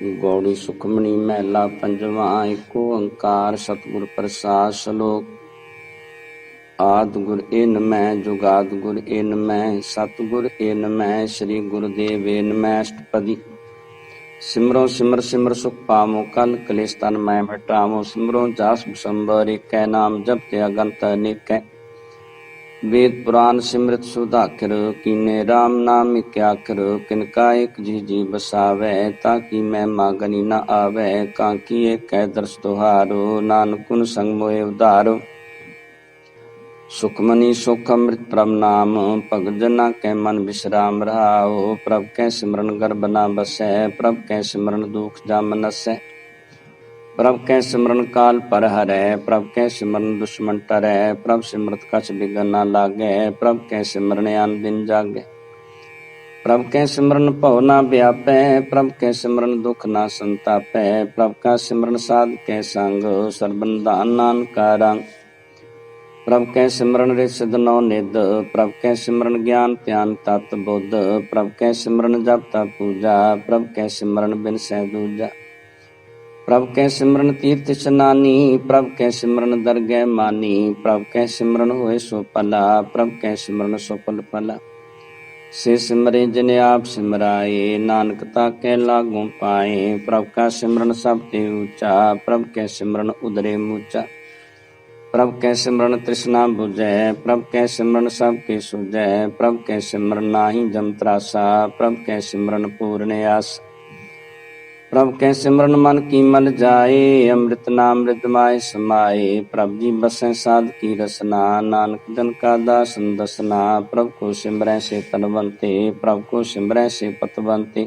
गौड़ी सुखमणी महला पंजवा। एको ओंकार सतगुर प्रसाद। श्लोक। आद गुर इन मैं जुगाद गुर इन मैं सतगुर इन मैं श्री गुरुदेव इन मैं। अष्टपदी। सिमरो सिमर सिमर सुख पामो कल कलेश तन मैं मिटामो। सिमरो जास बिसंबर एक नाम जपते अगंत अनेक। वेद पुराण सिमृत सुधाकर कीने राम नाम क्याकर। किनका एक जी बसावै ताकि मैं मागनी न आवै। कांकी एक कै दर्श तुहारो नानकुन संग मोए उधारो। सुखमनी सुख अमृत प्रभ नाम भगत जना कै मन विश्राम रहाओ। प्रभ कै सिमरन गर्भ न बसै प्रभ कै सिमरन दुख जाम नसै। प्रभ कै सिमरन काल पर हरै प्रभ कै सिमरन दुश्मन टरै। प्रभ सिमरत कछ बिघन न लागै प्रभ कै सिमरन आन दिन जागै। प्रभ कै सिमरन भव न व्यापै प्रभ कै सिमरन दुख न संतापै। प्रभ का सिमरन साध कै संग सरबन दान नानका रंग। प्रभ कै सिमरन रित सिद्ध नौ निध प्रभ कै सिमरन ज्ञान ध्यान तत बुद्ध। प्रभ कै सिमरन जप तप पूजा प्रभ कै सिमरन बिन सै दूजा। प्रभ कै सिमरन तीर्थ स्नानी प्रभ कै सिमरन दरगह मानी। प्रभ कै सिमरन होए सो पला प्रभ कै सिमरन सो पल पला। से सिमरे जिन आप सिमराए नानक ताकै लागू पाए। प्रभ का सिमरन सब ते ऊंचा प्रभ कै सिमरन उदरे मूचा। प्रभ कै सिमरन तृष्णा बुझै प्रभ कै सिमरन सब के सुझै। प्रभ कै सिमरन नाहि जम त्रासा प्रभ कै सिमरन पूर्ण आस। प्रभ कै सिमरन मन की मल जाए अमृत नाम मृतमाय समाए। प्रभ जी बसै साध की रसना नानक जन का दासन दसना। प्रभ को सिमरै से तनवंते प्रभ को सिमरै से पतवंते।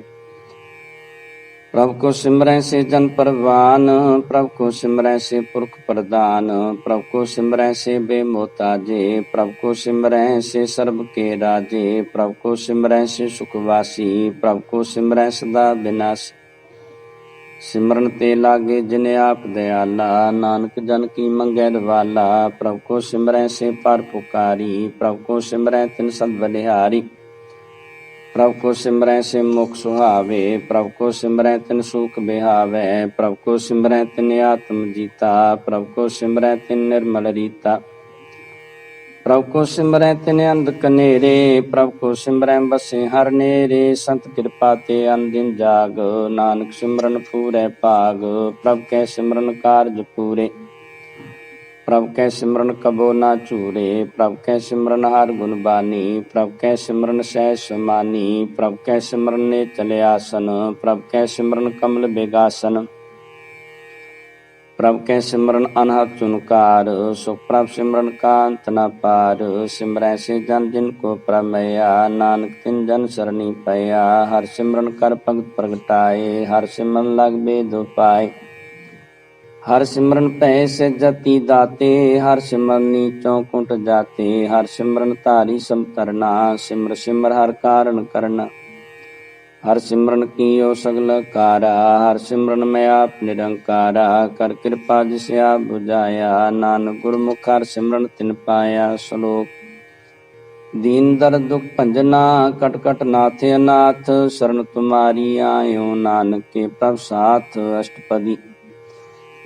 प्रभ को सिमरै से जन परवान प्रभ को सिमरै से पुरख प्रदान। प्रभ को सिमरै से बेमोताजे प्रभ को सिमरै से सर्ब के राजे। प्रभ को सिमरै से सुखवासी प्रभ को सिमरै सदा विनाशी। सिमरन ते लागे जिन आप दयाला नानक जन की मंगै वाला। प्रभ को सिमरै से पर पुकारी प्रभ को सिमरै तिन सद बलिहारी। प्रभ को सिमरै से मुख सुहावे प्रभ को सिमरै तिन सुख बिहावै। प्रभ को सिमरै तिन आत्म जीता प्रभ को सिमरै तिन निर्मल रीता। प्रभ को सिमरै तिन अंध कनेरे प्रभ को सिमरै बसे हर नेरे। संत कृपा ते अन दिन जाग नानक सिमरन पूरै भाग। प्रभ कै सिमरन कारज पूरे प्रभ कै सिमरन कबो ना चूरे। प्रभ कै सिमरन हर गुण बानी प्रभ कै सिमरन सहज समानी। प्रभ कै सिमरन ने चले आसन प्रभ कै सिमरन कमल बेगासन। प्रभ कै सिमरन अनहद चुनकार सुख प्रभ सिमरन का अंत न पार। सिमरै से जन जिन को प्रमया नानक तिन जन सरनी पया। हर सिमरन कर भगत प्रगटाए हर सिमरन लग बेद पाए। हर सिमरन पै से जति दाते हर सिमरन नीचों कुंट जाते। हर सिमरन तारी सब तरना सिमर सिमर हर कारण करना। हर सिमरन कीयो सगल कारा हर सिमरन में आप निरंकारा। कर कृपा जिसे आप बुझाया नानक गुरमुख हर सिमरन तिन पाया। श्लोक। दीन दर्द दुख भंजना कट कट नाथे अनाथ। शरण तुम्हारी आयो नानक के प्रभ साथ। अष्टपदी।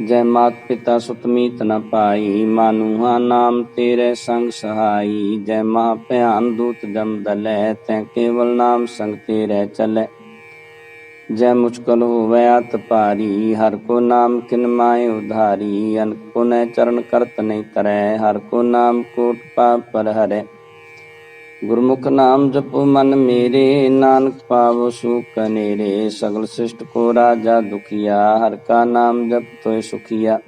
जय मात पिता सुत मीत न पाई मानुहा नाम तेरे संग सहाई। जय महा भयान दूत जम दलै तै केवल नाम संग तेरे चलै। जय मुझकल होवै अत पारी हर को नाम किन माय उधारी। अनक पुनः चरण करत नहीं तरै हर को नाम कोट पाप पर हरै। गुरमुख नाम जपो मन मेरे नानक पावो सुख कनेरे। सगल शिष्ट को राजा दुखिया हर का नाम जप तोय सुखिया।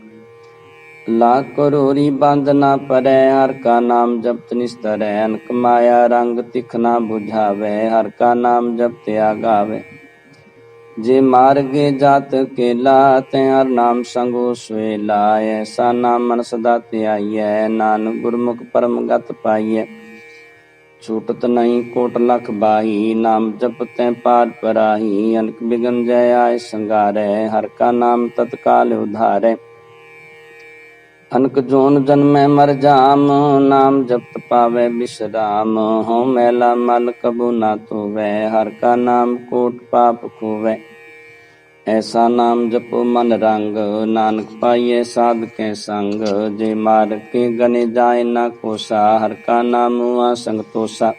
लाख करोरी बंद ना परै हर का नाम जपत निस्तरै। अनक माया रंग तिख ना बुझावै हर का नाम जपते आगावै। जे मार्गे जात केला तै हर नाम संगो सुएला। ऐसा नाम मन सदा त्याइयै नानक गुरमुख परम गत पाइयै। छूटत नहीं कोट लख बाही नाम जपतै पार पराही। अनक बिगन जय आय संगारै हर का नाम तत्काल उधारै। अनक जोन जन्मै मर जाम नाम जपत पावै विश्राम। हो मैला मल कबू ना धोवै हर का नाम कोट पाप खोवै। ऐसा नाम जपो मन रंग, नानक पाइये साध के संग। जे मार के गने जाए ना कोसा, हर का नाम हुआ संग तोसा।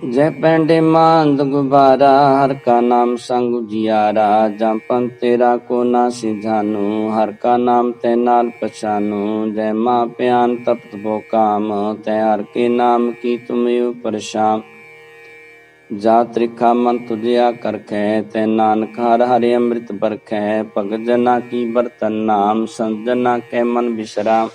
जय पैंडे मांद गुबारा, हर का नाम संग जियारा। जापन तेरा को ना सिझानू, हर का नाम तै नाल पछानू। जय माँ प्यान तप्त बो काम, तै हर के नाम की तुम ऊपर शाम। जा त्रिखा मन तुझिया करखे, तै नानक हर हरे अमृत बरखै। भगत जना की बर्तन नाम, संत जना के मन विश्राम।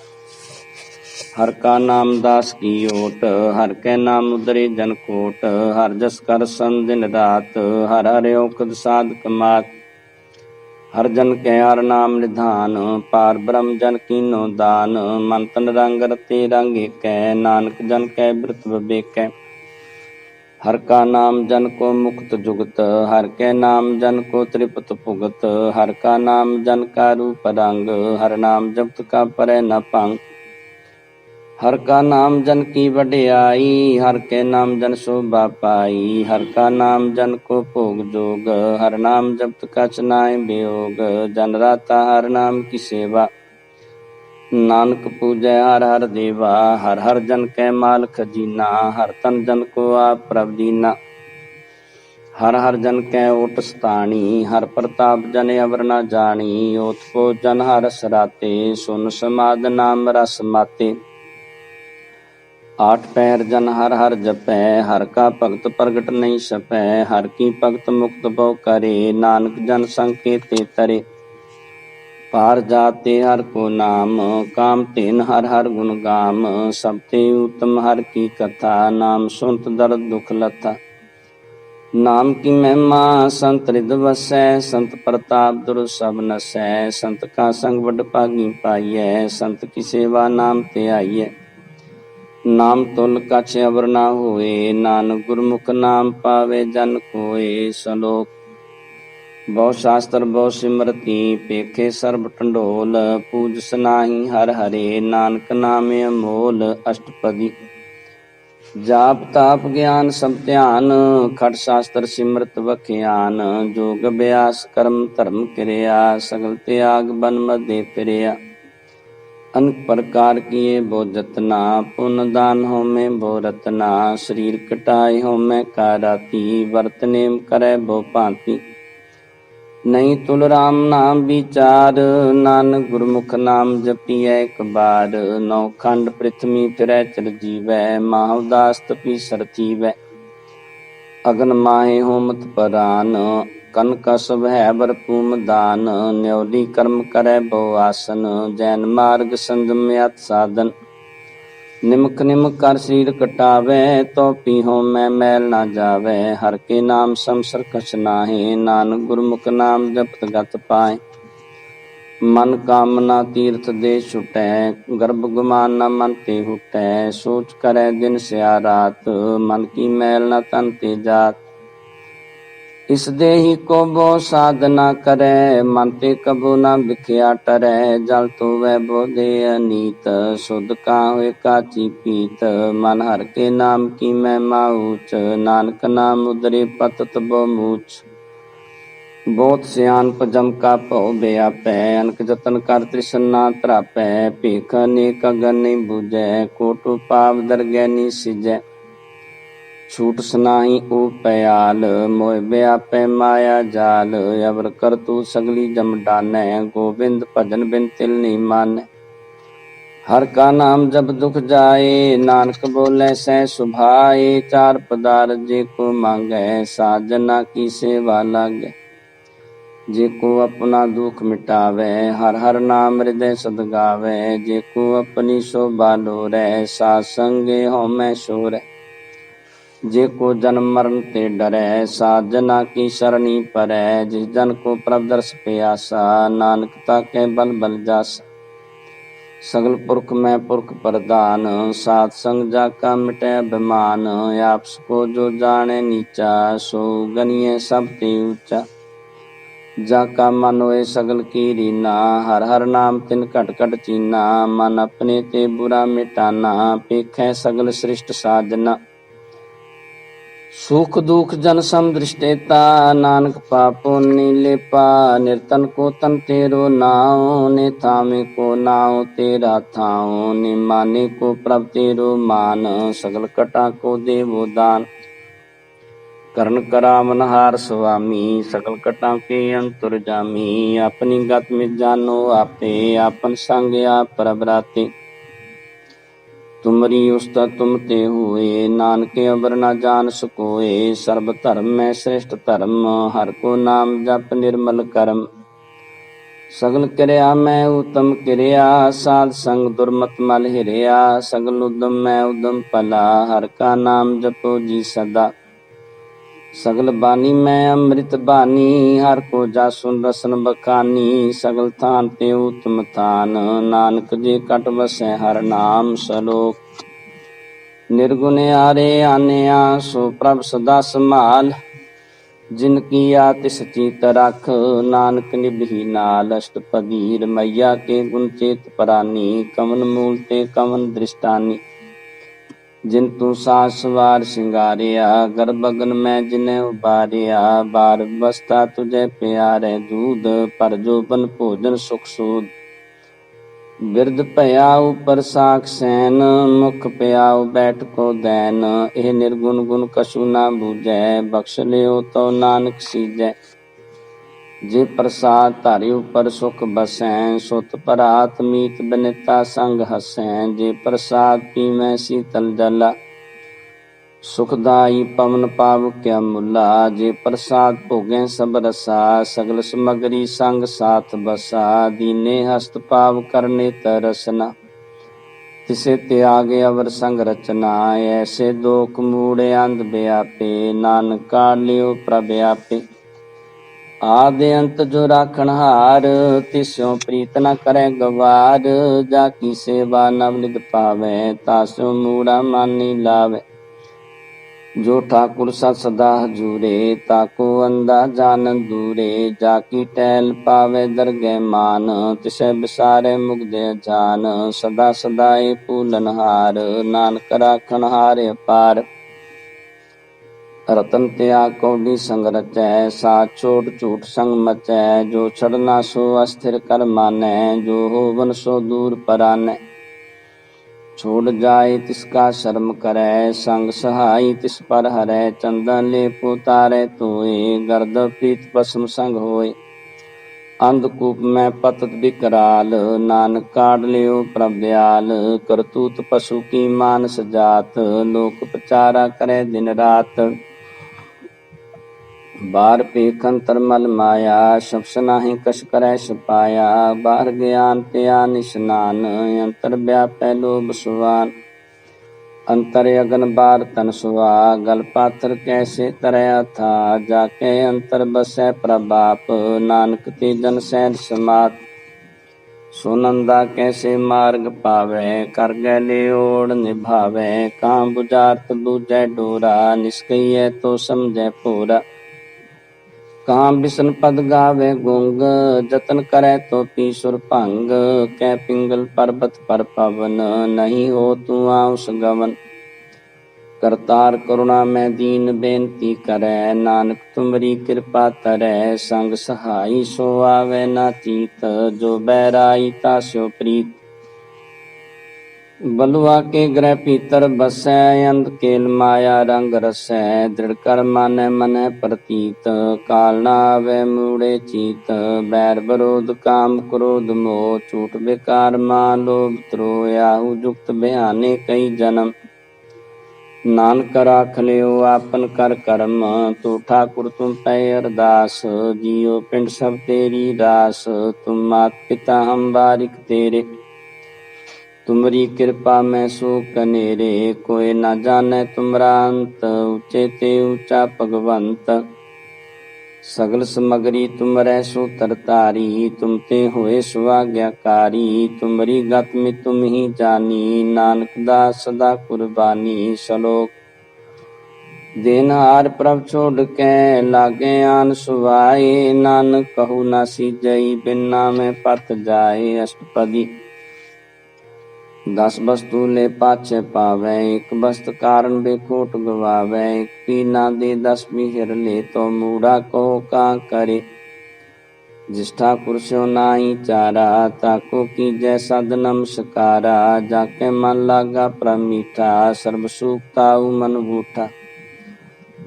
हर का नाम दास की ओट, हर के नाम उदरे जन कोट। हर जस कर सन दिन रात, हर हरे औखद साधक मात। हर जन के हर नाम निधान, पार ब्रह्म जन कीनो दान। मन तन रंग रते रंग एकै, नानक जन कै व्रत विवेकै। हर का नाम जन को मुक्त जुगत, हर के नाम जन को त्रिपत भुगत। हर का नाम जन का रूप रंग, हर नाम जपत का परै न भंग। हर का नाम जन की वड्याई, हर के नाम जन शोभा पाई। हर का नाम जन को भोग जोग, हर नाम जपत कछ नाय वियोग। जन राता हर नाम की सेवा, नानक पूजै हर हर देवा। हर हर जन कै माल खजीना, हर तन जन को आप प्रभ दीना। हर हर जन कै ओट स्थानी, हर प्रताप जन अवर न जानी। ओत को जन हर सराते, सुन समाद नाम रस माते। आठ पैर जन हर हर जपै, हर का भगत प्रगट नहीं सपै। हर की भगत मुक्त भो करे, नानक जन संकेते तरे। पार जाते हर को नाम, काम तेन हर हर गुण गाम। सबते उत्तम हर की कथा, नाम सुनत दर्द दुख लथा। नाम की महिमा संत हृदय वसै, संत प्रताप दुर सब नसै। संत का संग बड़ भागी पाइयै, संत की सेवा नाम ते आइयै। नाम तुल कछ अवर ना होए, नानक गुरमुख नाम पावे जन कोए। सलोक बहु शास्त्र बहु सिमरती, पेखे सर्ब टंडोल। पूज सनाही हर हरे, नानक नाम अमोल। अष्टपदी जाप ताप ज्ञान सब ध्यान, खट शास्त्र सिमरत बख्यान। जोग अभ्यास कर्म धर्म क्रिया, सगल त्याग बन मध्य फिरिया। अनेक प्रकार किए बो जतना, पुण्य दान हो में बो रतना। शरीर कटाई हो में काराती, वर्त नेम करे बो भांति। नहीं तुल राम नाम विचार, नानक गुरमुख नाम जपिए एक बार। नौ खंड पृथ्वी फिरै चर जीवै, माहुदास तपी सरथीवै। अगन माहे होमत परान, कन कसब है भरपूम दान। न्योली कर्म करे बो आसन, जैन मार्ग संजमयत साधन। निमक निमक कर शरीर कटावे, तो पीहो में मैल ना जावे। हर के नाम समसर कछ नाहे, नानक गुरमुख नाम जपत गत पाए। मन कामना तीर्थ दे छुटै, गर्भ गुमान न मन ते हुटै। सोच करे दिन स्या रात, मन की मैल न तन ते जात। इस देही को बो साधना करे, मन ते कबो न बिखया टरै। जल तो वह बो दे अनीत, शुद्ध का हुए काची पीत। मन हर के नाम की महिमा ऊंच, नानक नाम उदरे पतत बो मूछ। बहुत सियान पजम का भौ व्यापै, अनक जतन कर तृष्णा तरापै। भीख अनेक अगन नहीं बूझै, कोटु पाप दरगह नहीं सिजै। छूट सनाही उपयाल, मोह व्यापै माया जाल। अवर कर तू सगली जम डानै, गोविंद भजन बिन तिल नहीं मानै। हर का नाम जब दुख जाए, नानक बोले सह सुभाए। चार पदार जे को मांगै, साजना की सेवा लागै। जे को अपना दुख मिटावै, हर हर नाम हृदय सद गावै। जे को अपनी शोभा लोरै, साध संगे होमै शोरै। जे को जन्म मरण ते डरै, साध जना की शरणी परै। जिस जन को प्रभ दर्श प्यासा, नानक ताकै बल बल जासा। सगल पुरख में पुरख प्रधान, साध संग जाका मिटै अभिमान। आपस को जो जाने नीचा, सो गनिए सब ते ऊंचा। जाका मन होए सगल की रीना, हर हर नाम तिन घट घट चीना। मन अपने ते बुरा मिटाना, पेखै सगल सृष्ट साजना। सुख दुख जन सम दृष्टेता, नानक पापो नीलेपा। निर्तन को तन तेरो नाव, ने थामे को नाव तेरा थाओ। ने माने को प्रभ तेरो मान, सगल कटा को देवो दान। करण करावनहार स्वामी, सकल कटा के अंतुर जामी। अपनी गत में जानो आपे, आपन संग आप प्रभराते। तुमरी उस्ता तुम ते हुए, नानके अबर न जान सकोए। सर्व धर्म में श्रेष्ठ धर्म, हर को नाम जप निर्मल कर्म। सगल क्रिया में उत्तम क्रिया, साध संग दुर्मत मल हिरिया। सगल उद्यम में उद्यम पला, हर का नाम जपो जी सदा। सगल बानी में अमृत बानी, हर को जासुन रसन बखानी। सगल थान ते उत्तम थान, नानक जे कट बसै हर नाम सलोक। निर्गुण आरे आनया, सो प्रभ सदा संभाल। जिनकी आतिश चित रख, नानक निभि नाल। अष्टपदी रमैया के गुण चेत परानी, कवन मूल ते कवन दृष्टानी। जिन तू सास सवार सिंगारिया, गर्भगन में जिन्हें उबारिया। बार बस्ता तुझे प्यारे दूध, पर जो बन भोजन सुख सूद। बिरद पयाऊ पर साख सैन, मुख पयाऊ बैठ को दैन। एह निर्गुण गुण कछु ना बूझै, बख्श लियो तो नानक सीजै। जे प्रसाद धारी ऊपर सुख बसैं, सुत परात मीत बनिता संग हसैं। जे प्रसाद पीवै शीतल जला, सुखदाई पवन पाव क्या मुला। जे प्रसाद भोगें सब रसा, सगल समगरी संग साथ बसा। दीने हस्त पाव करने तरसना, तिसे त्यागे अवर संग रचना। ऐसे दोख मूढ़े अंध व्यापे, नानक काढ़ लियो प्रभ आपे। आदि अंत जो राखण हार, तिस्यों प्रीत न करे गवार। जाकी सेवा नवनिध पावै, तास्यों मूढ़ा मानी लावै। जो ठाकुर सा सदा हजूरे, ताको अंधा जानन दूरे। जाकी टहल पावे दरगह मान, तिसे बिसारे मुग्धे जान। सदा सदाए पूलन हार, नानक राखण हार अपार। रतन त्याग कौडी संग रचै, साथ छोड़ झूठ संग मचै। जो छड़ना सो अस्थिर कर मानै, जो होवन सो दूर परानै। छोड़ जाए तिसका शर्म करै, संग सहाई तिस पर हरै। चंदन लेप उतारै तोय, गर्द प्रीत भस्म संग होय। अंधकूप में पतत विकराल, नानक काढ़ लियो प्रभ दयाल। करतूत पशु की मानस जात, लोक प्रचारा करे दिन रात। बार पेखन तरमल माया, शब्द नाही कश करे सपाया। बाहर ज्ञान त्या निस्नान, अंतर व्यापै लोभ सुवान। अंतर अगन बार तन सुहा, गल पात्र कैसे तरय था। जाके अंतर बसै प्रभाप, नानक ते जन सैन समात। सुनंदा कैसे मार्ग पावै, कर गैले ओढ़ निभावै। काम बुझारत बूझै डोरा, निष्कैयै तो समझै पोरा। कहाँ बिसन पद गावे गुंग, जतन करे तो पीसुर भंग। कै पिंगल पर्वत पर पवन, नहीं हो तू आउस गवन। करतार करुणा में दीन बेनती करै, नानक तुमरी कृपा तरै। संग सहाई सो आवे ना चीत, जो बैराई तास्यो प्रीत। बलुआ के ग्रह पीतर बसै, अंध केल माया रंग रसै। दृढ़ कर मानै मनै प्रतीत, काल न आवे मूढ़े चीत। बैर विरोध काम क्रोध मोह, झूठ बेकार मान लोभ द्रोह। याहू जुक्त बयाने कई जन्म, नानक राख लियो आपन कर कर्म। तू ठाकुर तुम पै अरदास, जियो पिंड सब तेरी रास। तुम मात पिता हम बारिक तेरे, तुमरी कृपा में सो कनेरे। कोई न जाने तुमरा अंत, ऊंचे ते ऊंचा भगवंत। सगल समगरी तुमरै सो तरतारी, तुम ते होए सुआज्ञाकारी। तुमरी गत में तुम ही जानी, नानक दास सदा कुर्बानी। सलोक देनहार प्रभ छोड़ के, लागे आन सुवाए। नानक कहू ना सीजई, बिन नामे पत जाए। अष्टपदी दस वस्तु ले पाछे पावे, एक वस्तु कारण बेकोट गवावे। एक पी ना दे दस बिहर ले, तो मूढ़ा को का करे। जिस ठाकुर स्यो नाई चारा, ताको की जैसा नमस्कारा। जाके मन लागा परम मीठा, सर्व सुख ताऊ मन बूठा।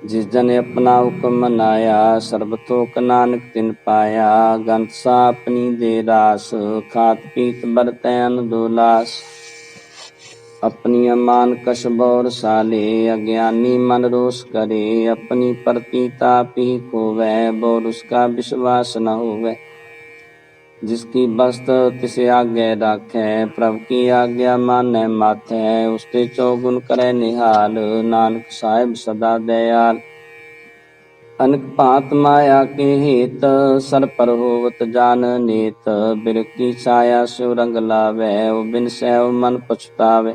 जिस जन अपना हुक्म मनाया, सर्ब थोक नानक तिन पाया। गंत सा अपनी दे रास, खात पीत बरतै अन दोलास। अपनी अमान कश बौर साले, अज्ञानी मन रोष करे। अपनी प्रतीता पी खोवै, बौर उसका विश्वास न होवै। जिसकी वस्त तिसे आगे राखै, प्रभु की आज्ञा मानै माथै। उसते चौगुन करे निहाल, नानक साहिब सदा दयाल। अनक भांत माया के हेत, सर पर होवत जान नेत। बिरख की छाया स्यो रंग लावै, बिन सैव मन पछतावे।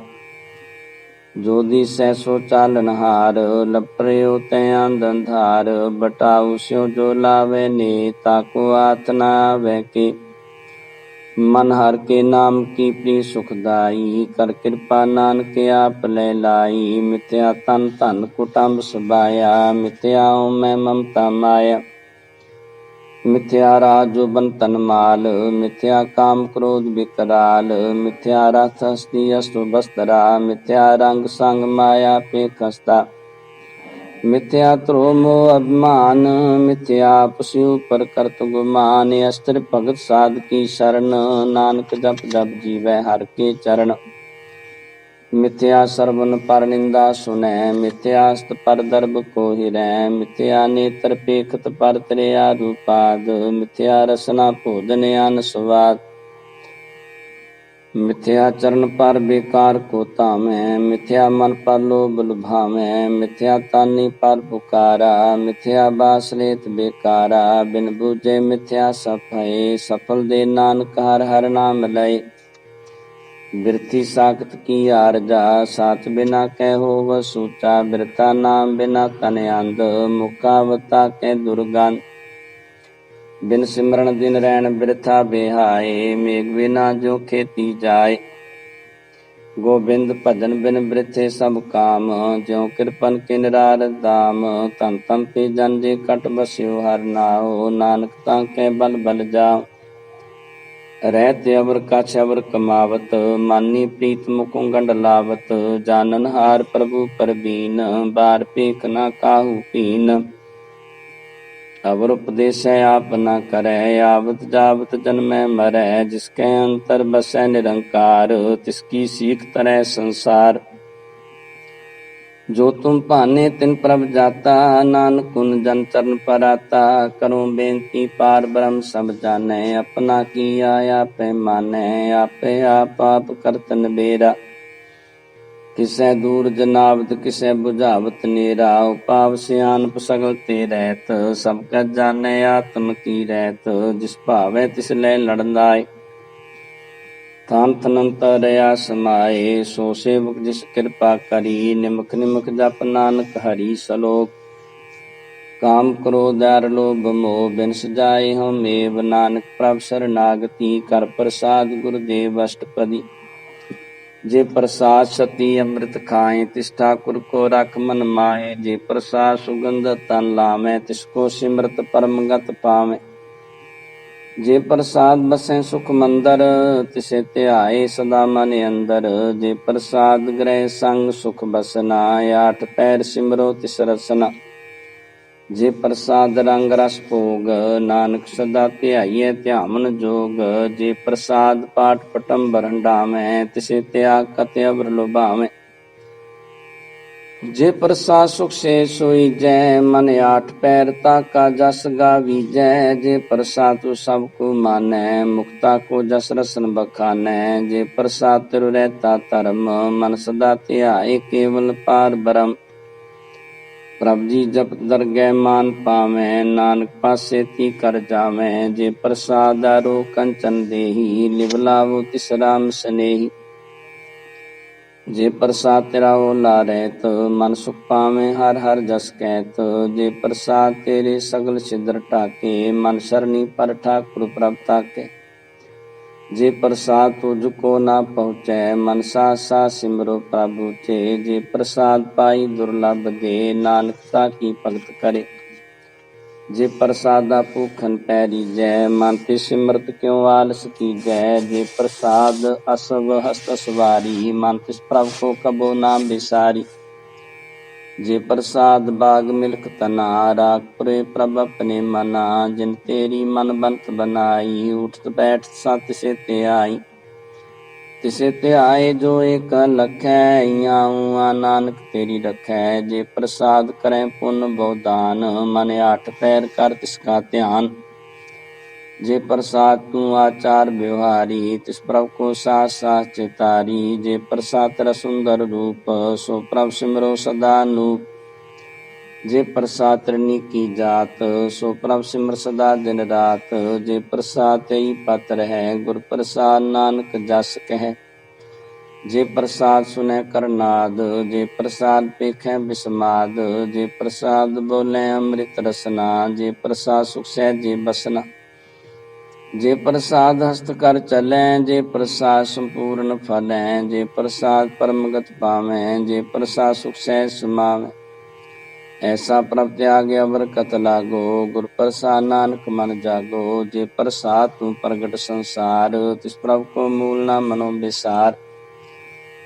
जो दिसै सो चालन हार, लपड़ियो तै अंधार। बटाऊ स्यो जो लावे ने, ताको हाथ न आवे के। मन हर के नाम की प्रिय सुखदाई, कर कृपा नानक आप ले लाई। मिथ्या तन धन कुटुंब सबाया, मिथ्या मैं ममता माया। मिथ्या राजो बंतन माल, मिथ्या काम क्रोध विकराल। मिथ्या रथ हस्ती अश्व बस्तरा, मिथ्या रंग संग माया पे खस्ता। मिथ्या त्रोह मोह अभिमान, मिथ्या पशु पर करत गुमान। अस्त्र भगत साध की शरण, नानक जप जप जीवै हर के चरण। मिथ्या श्रवण पर निंदा सुनै, मिथ्यास्त पर दर्भ को हिरै। मिथ्या नेत्र पेखत पर त्रिया रूपाद, मिथ्या रसना भोजन अन स्वाद। मिथ्या चरण पर बेकार को तामै, मिथ्या मन पर लोभ लुभावै। मिथ्या तानी पर पुकारा, मिथ्या बास लेत बेकारा। बिन बूझे मिथ्या सफै, सफल दे नानक हर हर नाम लय। बिरथी साखत की आरजा, साथ बिना कै होव सूचा। बिरथा नाम बिना तन अंध, मुखावता कै दुर्गंध। बिन सिमरन दिन रैन बिरथा बेहाए, मेघ बिना जो खेती जाए। गोबिंद भजन बिन बिरथे सब काम, ज्यों कृपन के निरारद दाम। तन तन पे जन जे कट बस्यो हर नाओ, नानक तांकै बल बल जाओ। रहते अवर कछ अवर कमावत, मानी प्रीत मुकुं गंड लावत। जानन हार प्रभु परबीन, बार पेख न काहू पीन। अवर उपदेशै आप न करै, आवत जावत जन्मै मरै। जिसकै अंतर बसै निरंकार, तिसकी सीख तरै संसार। जो तुम भाने तिन प्रभ जाता, नानक गुन जन चरण पर आता। करो बेनती पार ब्रह्म सब जानै, अपना किया आपै मानै। आपै आप करत नबेरा, किसै दूर जनावत किसै बुझावत नेरा। उपाव सियानप सगल ते रहत, सब कछ जानै आत्म की रहत। जिस भावै तिस लै लड़नाय, थान थनंतर रया समाए। सो सेवक जिस कृपा करी, निमख निमख जप नानक हरि सलोक। काम क्रोध आर लोभ मोह, बिन सजाए हम मेव। नानक प्रभ शरणागति, कर प्रसाद गुरुदेव अष्टपदी। जे प्रसाद सती अमृत खाए, तिस ठाकुर को रख मन माहे। जे प्रसाद सुगंध तन लामै, तिसको सिमरत परम गत पावै। जे प्रसाद बसै सुख मंदर, तिसे ध्याए सदा मन अंदर। जे प्रसाद ग्रह संग सुख बसना, आठ पैर सिमरो तिस रसना। जे प्रसाद रंग रस भोग, नानक सदा ध्याइयै ध्यामन जोग। जे प्रसाद पाठ पटम हंडावै, तिसे त्याग कत अवर लुभावै। जे प्रसाद सुख से सोई जै, मन आठ पैर ताका जस गावीजै। जे प्रसाद तू सबको मानै, मुक्ता को जस रसन बखानै। जे प्रसाद तिरु रहता धर्म, मन सदा ध्याए केवल पार ब्रह्म। प्रभ जी जपत दरगह मान पावै, नानक पासे ती कर जावै। जे प्रसाद आरो कंचन देही, लिव लावो तिस राम स्नेही। जे प्रसाद तेरा ओला रहत, मन सुख पावै हर हर जस कहत। जे प्रसाद तेरे सगल छिद्र टाके, मन सरनी पर ठाकुर प्रभ ताके। जे प्रसाद तुझको ना पहुँचै मनसा सा सिमरो प्रभु चे। जे प्रसाद पाई दुर्लभ दे नानकता की भगत करे। जे प्रसादा भूखन पैरी जय मानते सिमरत क्यों आलस की जय। जे प्रसाद असव हस्त सवारी मानते प्रभु को कबो नाम बिसारी। जे प्रसाद बाग मिल्क तना रागपुरे प्रभ अपने मना। जिन तेरी मन बंत बनाई उठत बैठ सत से ते आई। तिसे ते आए जो एक लखै इयाऊँ नानक तेरी रखै। जे प्रसाद करें पुण्य बहुदान मन आठ पैर कर तिसका ध्यान। जे प्रसाद तू आचार व्यवहारी तिस प्रभु को सास सास चितारी। जे प्रसाद तेरा सुंदर रूप सो प्रभु सिमरो सदा नूप। जे प्रसाद त्रिनी की जात सो प्रभु सिमर सदा दिन रात। जे प्रसाद तेई पत्र है गुर प्रसाद नानक जस कह। जे प्रसाद सुने करनाद जे प्रसाद पेखे बिस्माद। जे प्रसाद बोले अमृत रसना जे प्रसाद सुख सहजे बसना। जे प्रसाद हस्त कर चले जे प्रसाद संपूर्ण फलै। जे प्रसाद परमगत पावें जे प्रसाद सुख सहज समावें। ऐसा प्रभ त्याग अवर कत लागो गुर प्रसाद नानक मन जागो। जे प्रसाद तू प्रगट संसार तिस प्रभु को मूल ना मनो विसार।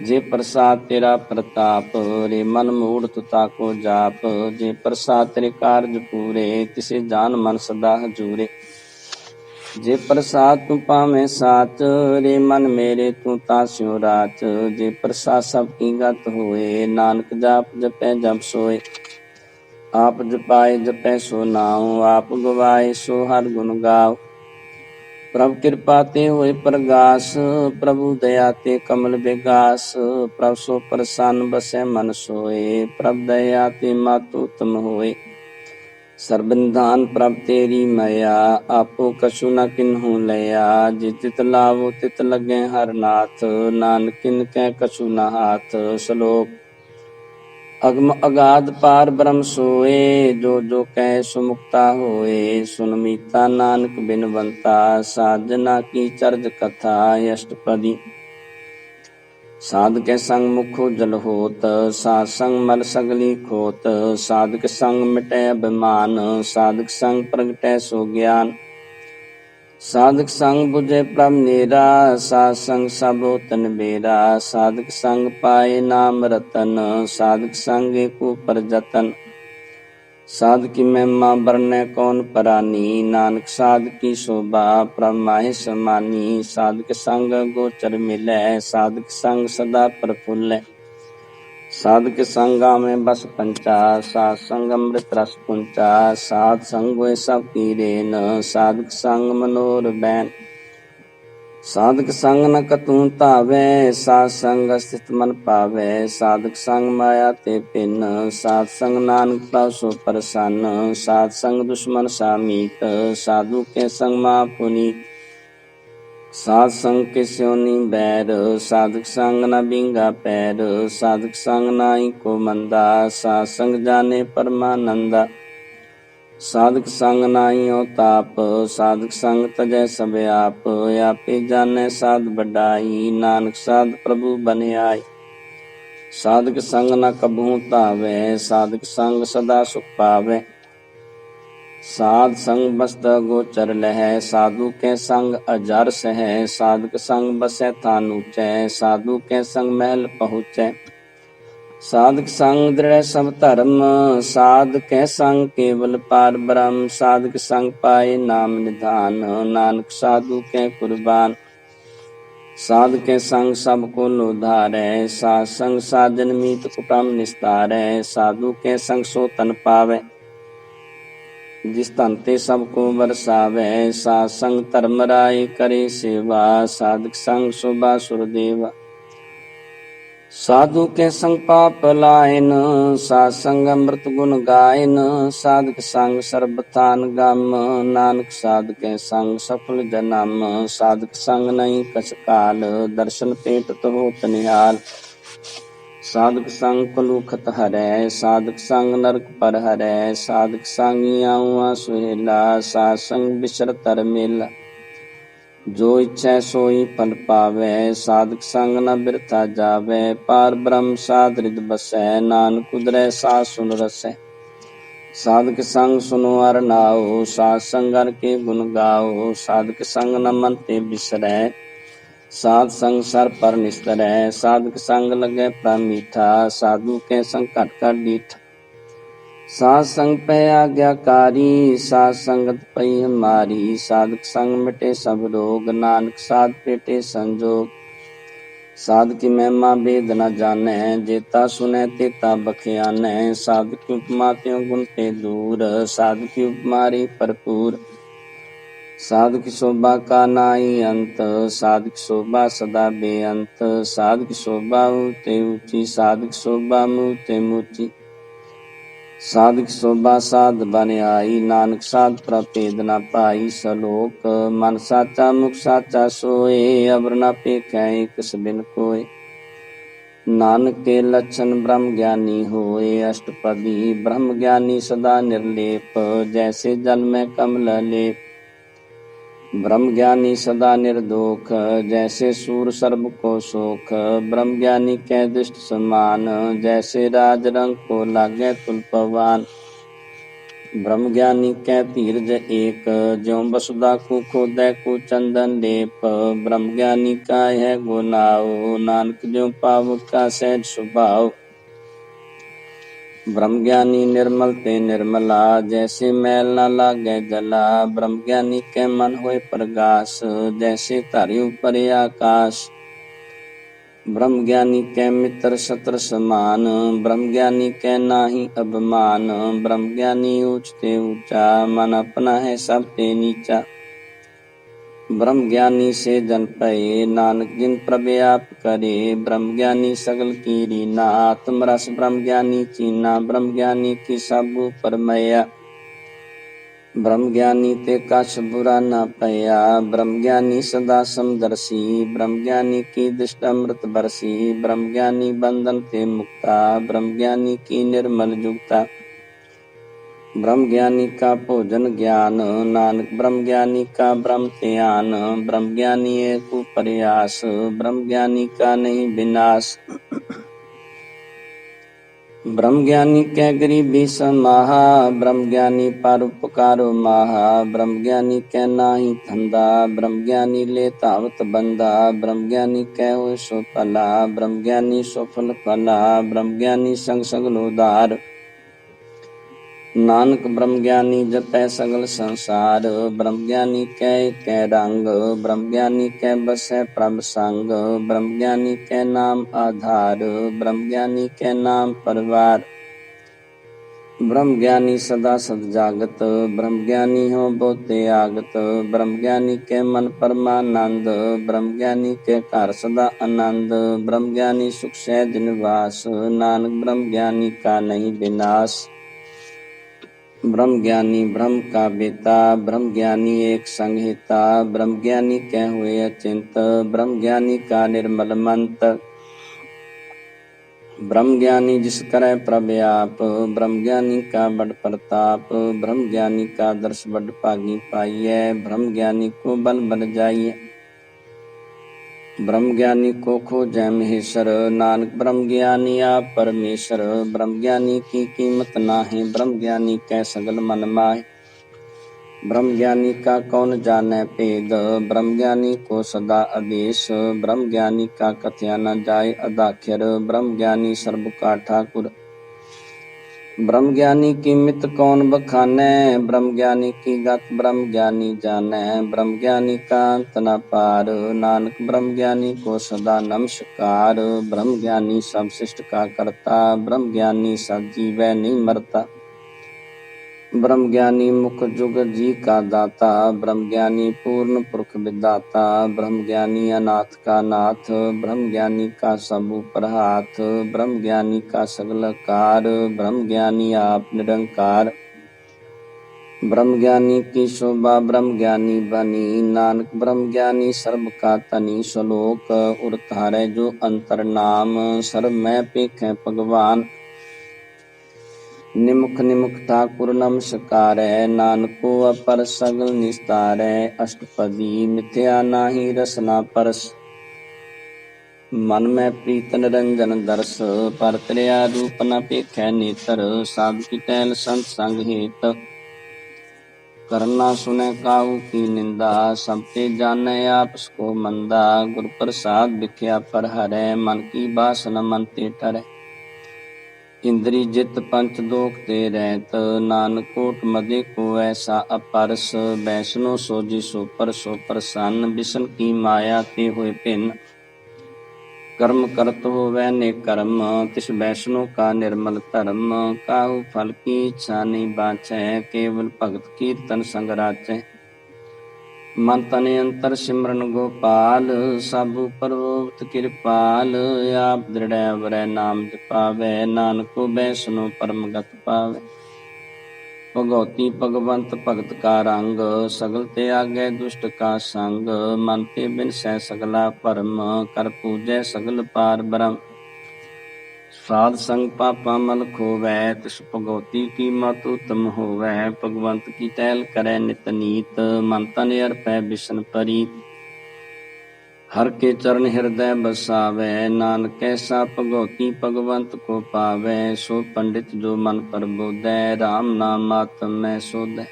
जे प्रसाद तेरा प्रताप रे मन मूढ़ तुता को जाप। जे प्रसाद तेरे कार्य पूरे तिसे जान मन सदा हजूरे। जे प्रसाद तू पावें साच रे मन मेरे तू तास्यो राच। जे प्रसाद सबकी गत होए नानक जाप जपै जब सोए। आप जपाए जपै सो नाउ आप गवाए सो हर गुण गाओ। प्रभु कृपा ते होए प्रगास प्रभु दया ते कमल विगास। प्रभु सो प्रसन्न बसै मन सोए प्रभु दया ते मातु उत्तम होए। सर्वनिधान प्रभु तेरी मया आपो कछु न किन्हु लया। जे तित लावो तित लगे हर नाथ नानक किन कै कछु न हाथ। श्लोक अगम अगाध पार ब्रह्म सोए जो जो कह सुमुक्ता होए। सुन मीता नानक बिनवंता साधना की चर्ज कथा। अष्टपदी साधक संग मुखो जल होत साध संग मल सगली खोत। साधक संग मिटै अभिमान साधक संग प्रगटै सो ज्ञान। साधक संग बुझे प्रभ नेरा साध संग सब तन बेरा। साधक संग पाए नाम रतन साधक संग एको पर जतन। साधक की महिमा बरनै कौन परानी नानक साधक की शोभा प्रभ माहि समानी। साधक संग गोचर मिलै साधक संग सदा प्रफुल्लै। साधक संगा में बस पंचा साध संग अमृत रस पुंचा। साध संग हुए सब कीरेन साधक संग मनोर बैन। साधक संग न कतू तावै साध संग स्थित मन पावै। साधक संग माया ते पिन साध संग नानक प्रभु सो प्रसन्न। साध संग दुश्मन सामीत साधु के संग महा पुनीत। साध संग के स्योनी बैर साधक संग न बिंगा पैर। साधक संग नाई को मंदा साध संग जाने परमानंदा। साधक संग नाइयो ताप साधक संग तजै सब आप। आपे जाने साध बढ़ाई नानक साध प्रभु बन आई। साधक संग न कबहू तावै साधक संग सदा सुख पावै। साध संग बसत गोचर लहै साधु के संग अजर सहै। साधक संग बसै थान ऊंचै साधु के संग महल पहुँचै। साधक संग दृढ़ सब धर्म साध के संग केवल पार ब्रह्म। साधक संग पाए नाम निधान नानक साधु के कुर्बान। साध के संग सब को लोधारै साध संग साजन मीत कुटुम निस्तारै। साधु के संग सो तन पावै जिस तन ते सबको बरसावै। साध संग धर्म राय करे सेवा साधक संग शोभा सुरदेवा। साधु के संग पाप लायन साध संग अमृत गुण गायन। साधक संग सर्बथान गम नानक साध के संग सफल जन्म। साधक संग नहीं कछ काल दर्शन पेटत होत निहाल। साधक संग कलुखत हरै साधक संग नरक पर हरै। साधक संग आऊँ सुहेला साध संग बिसर तर मेला। जो इच्छै सोई फल पावै, साधक संग न बिरथा जावै। पार ब्रह्म साध हृद बसै, नानक उदरै साध सुन रसै। साधक संग सुनो अर नाओ, साध संग हर के गुण गाओ। साधक संग न मन ते बिसरै, साध संग सर पर निस्तरै। साधक संग लगै प्रण मीठा, साधु के संग घट घट डीठ। साध संग पै आज्ञाकारी, साध संगत पई हमारी। साधक संग मिटे सब रोग, नानक साध पेटे संजोग। साध की महिमा वेद न जानै, जेता सुनै तेता बख्यानै। साध की उपमा त्यों गुण ते दूर, साध की उपमा री भरपूर। साध की शोभा का नाई अंत, साध की शोभा सदा बेअंत। साध की शोभा ऊते ऊंची, साध की शोभा मुँह ते मूची। साधक शोभा साध बन आई, नानक साध प्रभेद न पाई। सलोक मन साचा मुख साचा सोए, अवर न पेखै एक बिन कोय। नानक के लक्षण ब्रह्म ज्ञानी होए, अष्टपदी ब्रह्म ज्ञानी सदा निर्लेप। जैसे जल में कमल लेप, ब्रह्म ज्ञानी सदा निर्दोख। जैसे सूर सर्ब को सोख, ब्रह्म ज्ञानी कै दुष्ट समान। जैसे राज रंग को लागे तुल पवान, ब्रह्म ज्ञानी कै धीरज एक। ज्यों वसुधा को खोदै को चंदन लेप, ब्रह्म ज्ञानी का है गो नाओ। नानक ज्यों पावक का सहज स्वभाव, ब्रह्म ज्ञानी निर्मल ते निर्मला। जैसे मैल न लागे जला, ब्रह्म ज्ञानी के मन होए प्रगास। जैसे तारे ऊपर आकाश, ब्रह्म ज्ञानी के मित्र शत्रु समान। ब्रह्म ज्ञानी के नाही अभिमान, ब्रह्म ज्ञानी ऊंच ते ऊंचा। मन अपना है सब ते नीचा, ब्रह्म ज्ञानी से जन पए। नानक जिन प्रभु आप करे, ब्रह्म ज्ञानी सगल की रीना। आत्म रस ब्रह्म ज्ञानी चीना, ब्रह्म ज्ञानी की सब परमया। ब्रह्म ज्ञानी ते कछ बुरा न पया, ब्रह्म ज्ञानी सदा समदर्शी। ब्रह्म ज्ञानी की दृष्ट अमृत बरसी, ब्रह्म ज्ञानी बंधन ते मुक्ता। ब्रह्म ज्ञानी की निर्मल जुगता, ब्रह्म ज्ञानी का भोजन ज्ञान। नानक ब्रह्म ज्ञानी का ब्रह्म ध्यान। ब्रह्म ज्ञानी एक प्रयास, ब्रह्म ज्ञानी का नहीं विनाश। ब्रह्म ज्ञानी कै गरीबी समाहा, ब्रह्म ज्ञानी परोपकारो माहा। ब्रह्म ज्ञानी कै नाही धंधा, ब्रह्म ज्ञानी ले तावत बंदा। ब्रह्म ज्ञानी कै होय सो भला, ब्रह्म ज्ञानी सो फल फला। ब्रह्म ज्ञानी संग सगल उधार, नानक ब्रह्म ज्ञानी जपै सगल संसार। ब्रह्म ज्ञानी कै कै रंग, ब्रह्म ज्ञानी कै बसै प्रभ संग। ब्रह्म ज्ञानी कै नाम आधार, ब्रह्म ज्ञानी कै नाम परवार। ब्रह्म ज्ञानी सदा सद जागत, ब्रह्म ज्ञानी हो बोते आगत। ब्रह्म ज्ञानी के मन परमानंद, ब्रह्म ज्ञानी के घर सदा आनंद। ब्रह्म ज्ञानी सुख सहज निवास, नानक ब्रह्म ज्ञानी का नहीं विनाश। ब्रह्म ज्ञानी ब्रह्म का बेता, ब्रह्म ज्ञानी एक संहिता। ब्रह्म ज्ञानी कै हुए अचिंत, ब्रह्म ज्ञानी का निर्मल मंत। ब्रह्म ज्ञानी जिस करे प्रभ आप, ब्रह्म ज्ञानी का बड़ प्रताप। ब्रह्म ज्ञानी का दर्श बड़ भागी पाइयै, ब्रह्म ज्ञानी को बल बन जाइए। ब्रह्म ज्ञानी को खोजै महेश्वर, नानक ब्रह्म ज्ञानी आप परमेश्वर। ब्रह्म ज्ञानी की कीमत नाहीं, ब्रह्म ज्ञानी कै सगल मन माहि। ब्रह्म ज्ञानी का कौन जानै भेद, ब्रह्म ज्ञानी को सदा आदेश। ब्रह्म ज्ञानी का कथया न जाय अदाख्यर, ब्रह्म ज्ञानी सर्ब का ठाकुर। ब्रह्म ज्ञानी की मित कौन बखानै, ब्रह्म ज्ञानी की गत ब्रह्म ज्ञानी जानै। ब्रह्म ज्ञानी का अंत न पार, नानक ब्रह्म ज्ञानी को सदा नमस्कार। ब्रह्म ज्ञानी सब सृष्टि का करता, ब्रह्म ज्ञानी सब जीवै नहीं मरता। ब्रह्म ज्ञानी मुख जुग जी का दाता, ब्रह्म ज्ञानी पूर्ण पुरख विदाता। ब्रह्म ज्ञानी अनाथ का नाथ, ब्रह्म ज्ञानी का सब ऊपर हाथ। ब्रह्म ज्ञानी का सगल कार, ब्रह्म ज्ञानी आप निरंकार। ब्रह्म ज्ञानी की शोभा ब्रह्म ज्ञानी बनी, नानक ब्रह्म ज्ञानी सर्ब का तनी। श्लोक उर धारै जो अंतर नाम, सर्ब मैं पेखै भगवान। निमुख निमुख ठाकुर नमस्कारै, नानको अपर सगल निस्तारै। अष्टपदी मिथ्या नाही रसना परस, मन में प्रीत निरंजन दर्श। पर त्रिया रूप न पेखै नेतर, साधु की टहल संत संग हेत। करना सुने काहू की निंदा, सब ते जाने आपस को मंदा। गुर प्रसाद बिख्या पर हरै, मन की बासना मन ते टरै। इंद्री जित पंच दोख ते रहत, नानक कोट मदे को ऐसा अपरस। वैष्णो सोजी सो प्रसन्न, बिशन की माया ते होए भिन्न। कर्म करत होवै नेक कर्म, तिस वैष्णो का निर्मल धर्म। काहू फल की इच्छा नहीं बाछै, केवल भगत कीर्तन संग राचै। मन तन अंतर सिमरन गोपाल, सब प्रभुत कृपाल। आप दृढ़ वरै नाम जपावै, नानको वैष्णो परम गत पावै। भगवती भगवंत भगत का रंग, सगल त्यागै दुष्ट का संग। मन ते बिनसै सगला भरम, कर पूजै सगल पार ब्रह्म। साध संग पापा मल खोवै, तिस भगवती की मत उत्तम होवै। भगवंत की टहल करै नित नीत, मन तन अर्पै बिशन परीत। हर के चरण हृदय बसावै, नानक ऐसा भगवती भगवंत को पावै। सो पंडित जो मन प्रबोधै, राम नाम आत्म में सोधै।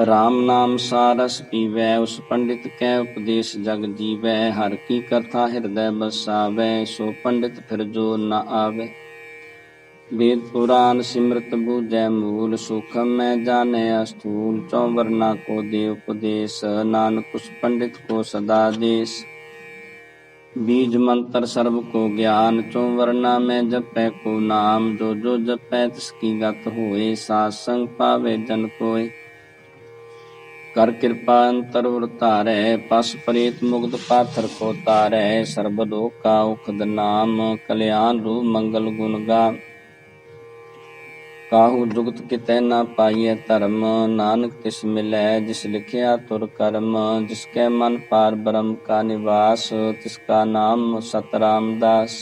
राम नाम सारस पीवै, उस पंडित कै उपदेश जग जीवै। हर की कथा हृदय बसावै, सो पंडित फिर जो न आवै। वेद पुराण सिमृत बूझै मूल, सूक्ष्म में जाने स्थूल। चौ वर्णा को दे उपदेश, नानक उस पंडित को सदा देश। बीज मंत्र सर्व को ज्ञान, चौ वर्णा में जपै को नाम। जो जो जपै तिसकी गत होए, सात संग पावे जन कोय। कर कृपा अंतर तारै, पस प्रेत मुग्ध पाथर को तारै। सर्व लोक का उखद नाम, कल्याण रूप मंगल गुण गान। काहू जुगत कितै न पाइय धर्म, नानक तिस मिलै जिस लिखिया तुर कर्म। जिसके मन पार ब्रह्म का निवास, तिसका नाम सत रामदास।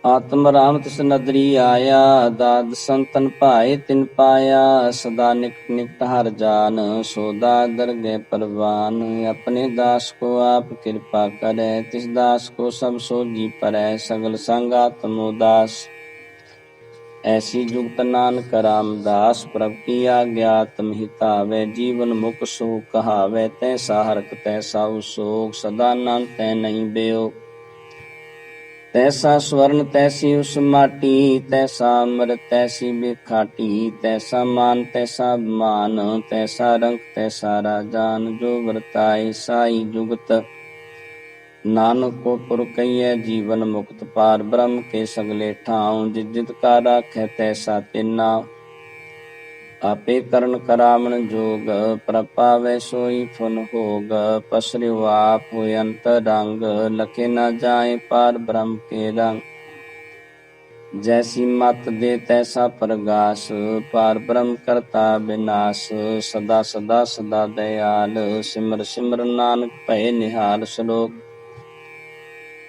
आत्म राम तिस नदरी आया, दाद संतन पाए तिन पाया। सदा निकट निकट हर जान, सोदा दरगह परवान। अपने दास को आप कृपा करे, तिस दास को सब सोजी परै। सगल संग आत्म उदास, ऐसी जुगत नानक रामदास। प्रभु की आज्ञा आत्म हितावै, जीवन मुख सो कहावै। तैसा हरक तैसा उसोग, सदा नानक तै नहीं बेयोग। तैसा स्वर्ण तैसी उस माटी, तैसा अमृत तैसी बिखाटी। तैसा मान तैसा मान, तैसा रंग तैसा राजान। जो वर्ताए साई जुगत, नानक को पुर कहिए जीवन मुक्त। पार ब्रह्म के सगले ठाव, जित जित का राखै तैसा तिन्ना। आपे करण करावण जोग, प्रपावै सोई फुन होग। पसरियो आप होय अंतरंग, लखे न जाए पार ब्रह्म के रंग। जैसी मत दे तैसा प्रगास, पार ब्रह्म करता विनाश। सदा सदा सदा दयाल, सिमर सिमर नानक भय निहाल। श्लोक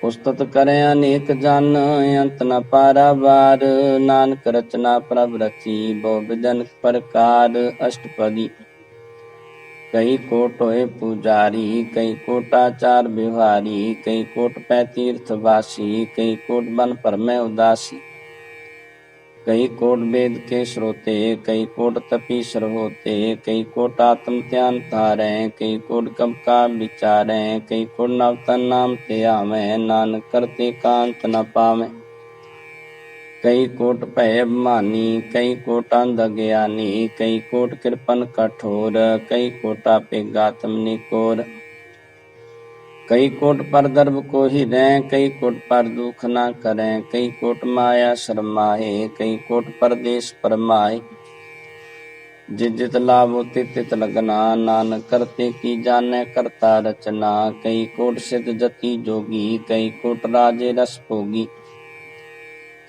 उस्तत करे अनेक जन, अंत न पारावार। नानक रचना प्रभ रची, बहु विधन प्रकार। अष्टपदी कई कोट होए पुजारी, कई कोटाचार बिहारी। कई कोट पै तीर्थवासी, कई कोट बन पर में उदासी। कई कोट वेद के श्रोते, कई कोट तपीसर होते। कई कोट आत्म ध्यान तारै, कई कोट कब का विचारै। कई कोट नवतन नाम ते आवे, नानक करते कांत न पावे। कई कोट भय अभिमानी, कई कोट अंध अज्ञानी। कई कोट कृपन कठोर, कई कोटा पे गातम निकोर। कई कोट पर दर्भ को हिरै, कई कोट पर दुख न करै। कई कोट माया शरमाए, कई कोट परदेश परमाए। जित जित लाभो तित तित लगना, नानक करते की जानै करता रचना। कई कोट सिद्ध जति जोगी, कई कोट राजे रस भोगी।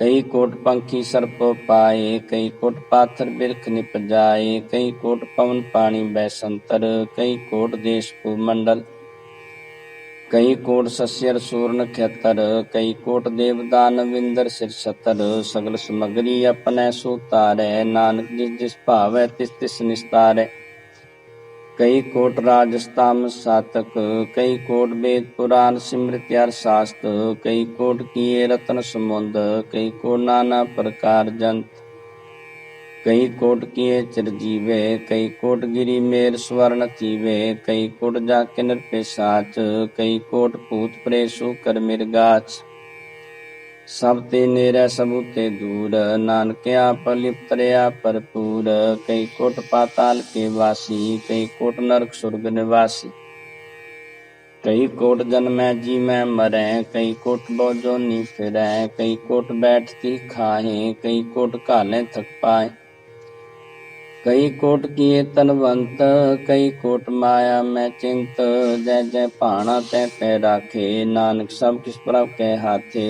कई कोट पंखी सर्प पाए, कई कोट पाथर बिरख निप जाए। कई कोट पवन पानी बैसंतर, कई कोट देश भूमंडल। कई कोट सस्यर सूर नक्षत्र, कई कोट देव दानव इंद्र सिर छतर। सगल समगरी अपने सुतारै, नानक जिस जिस भावै तिस तिस निस्तारै। कई कोट राजस्ताम सातक, कई कोट वेद पुराण सिमृति अर शास्त्र। कई कोट किए रत्न समुंद, कई कोट नाना प्रकार जंत। कई कोट किए चिरजीवे, कई कोट गिरी मेर स्वर्ण थीवे। कई कोट जाके नृपे साच, कई कोट भूत प्रेसु कर मिर्गाच। सब ते नेरै सबु ते दूर, नानक आप लिप्त रया भरपूर। कई कोट पाताल के वासी, कई कोट नरक सुर्ग निवासी। कई कोट जन्मै जी मैं मरै, कई कोट बोजोनी फिरै। कई कोट बैठती खाहे, कई कोट घालें थक पाए। कई कोट किए तनवंत, कई कोट माया मैं चिंत। जय जय भाना तै तै राखे, नानक सब किस प्रभ कै हाथे।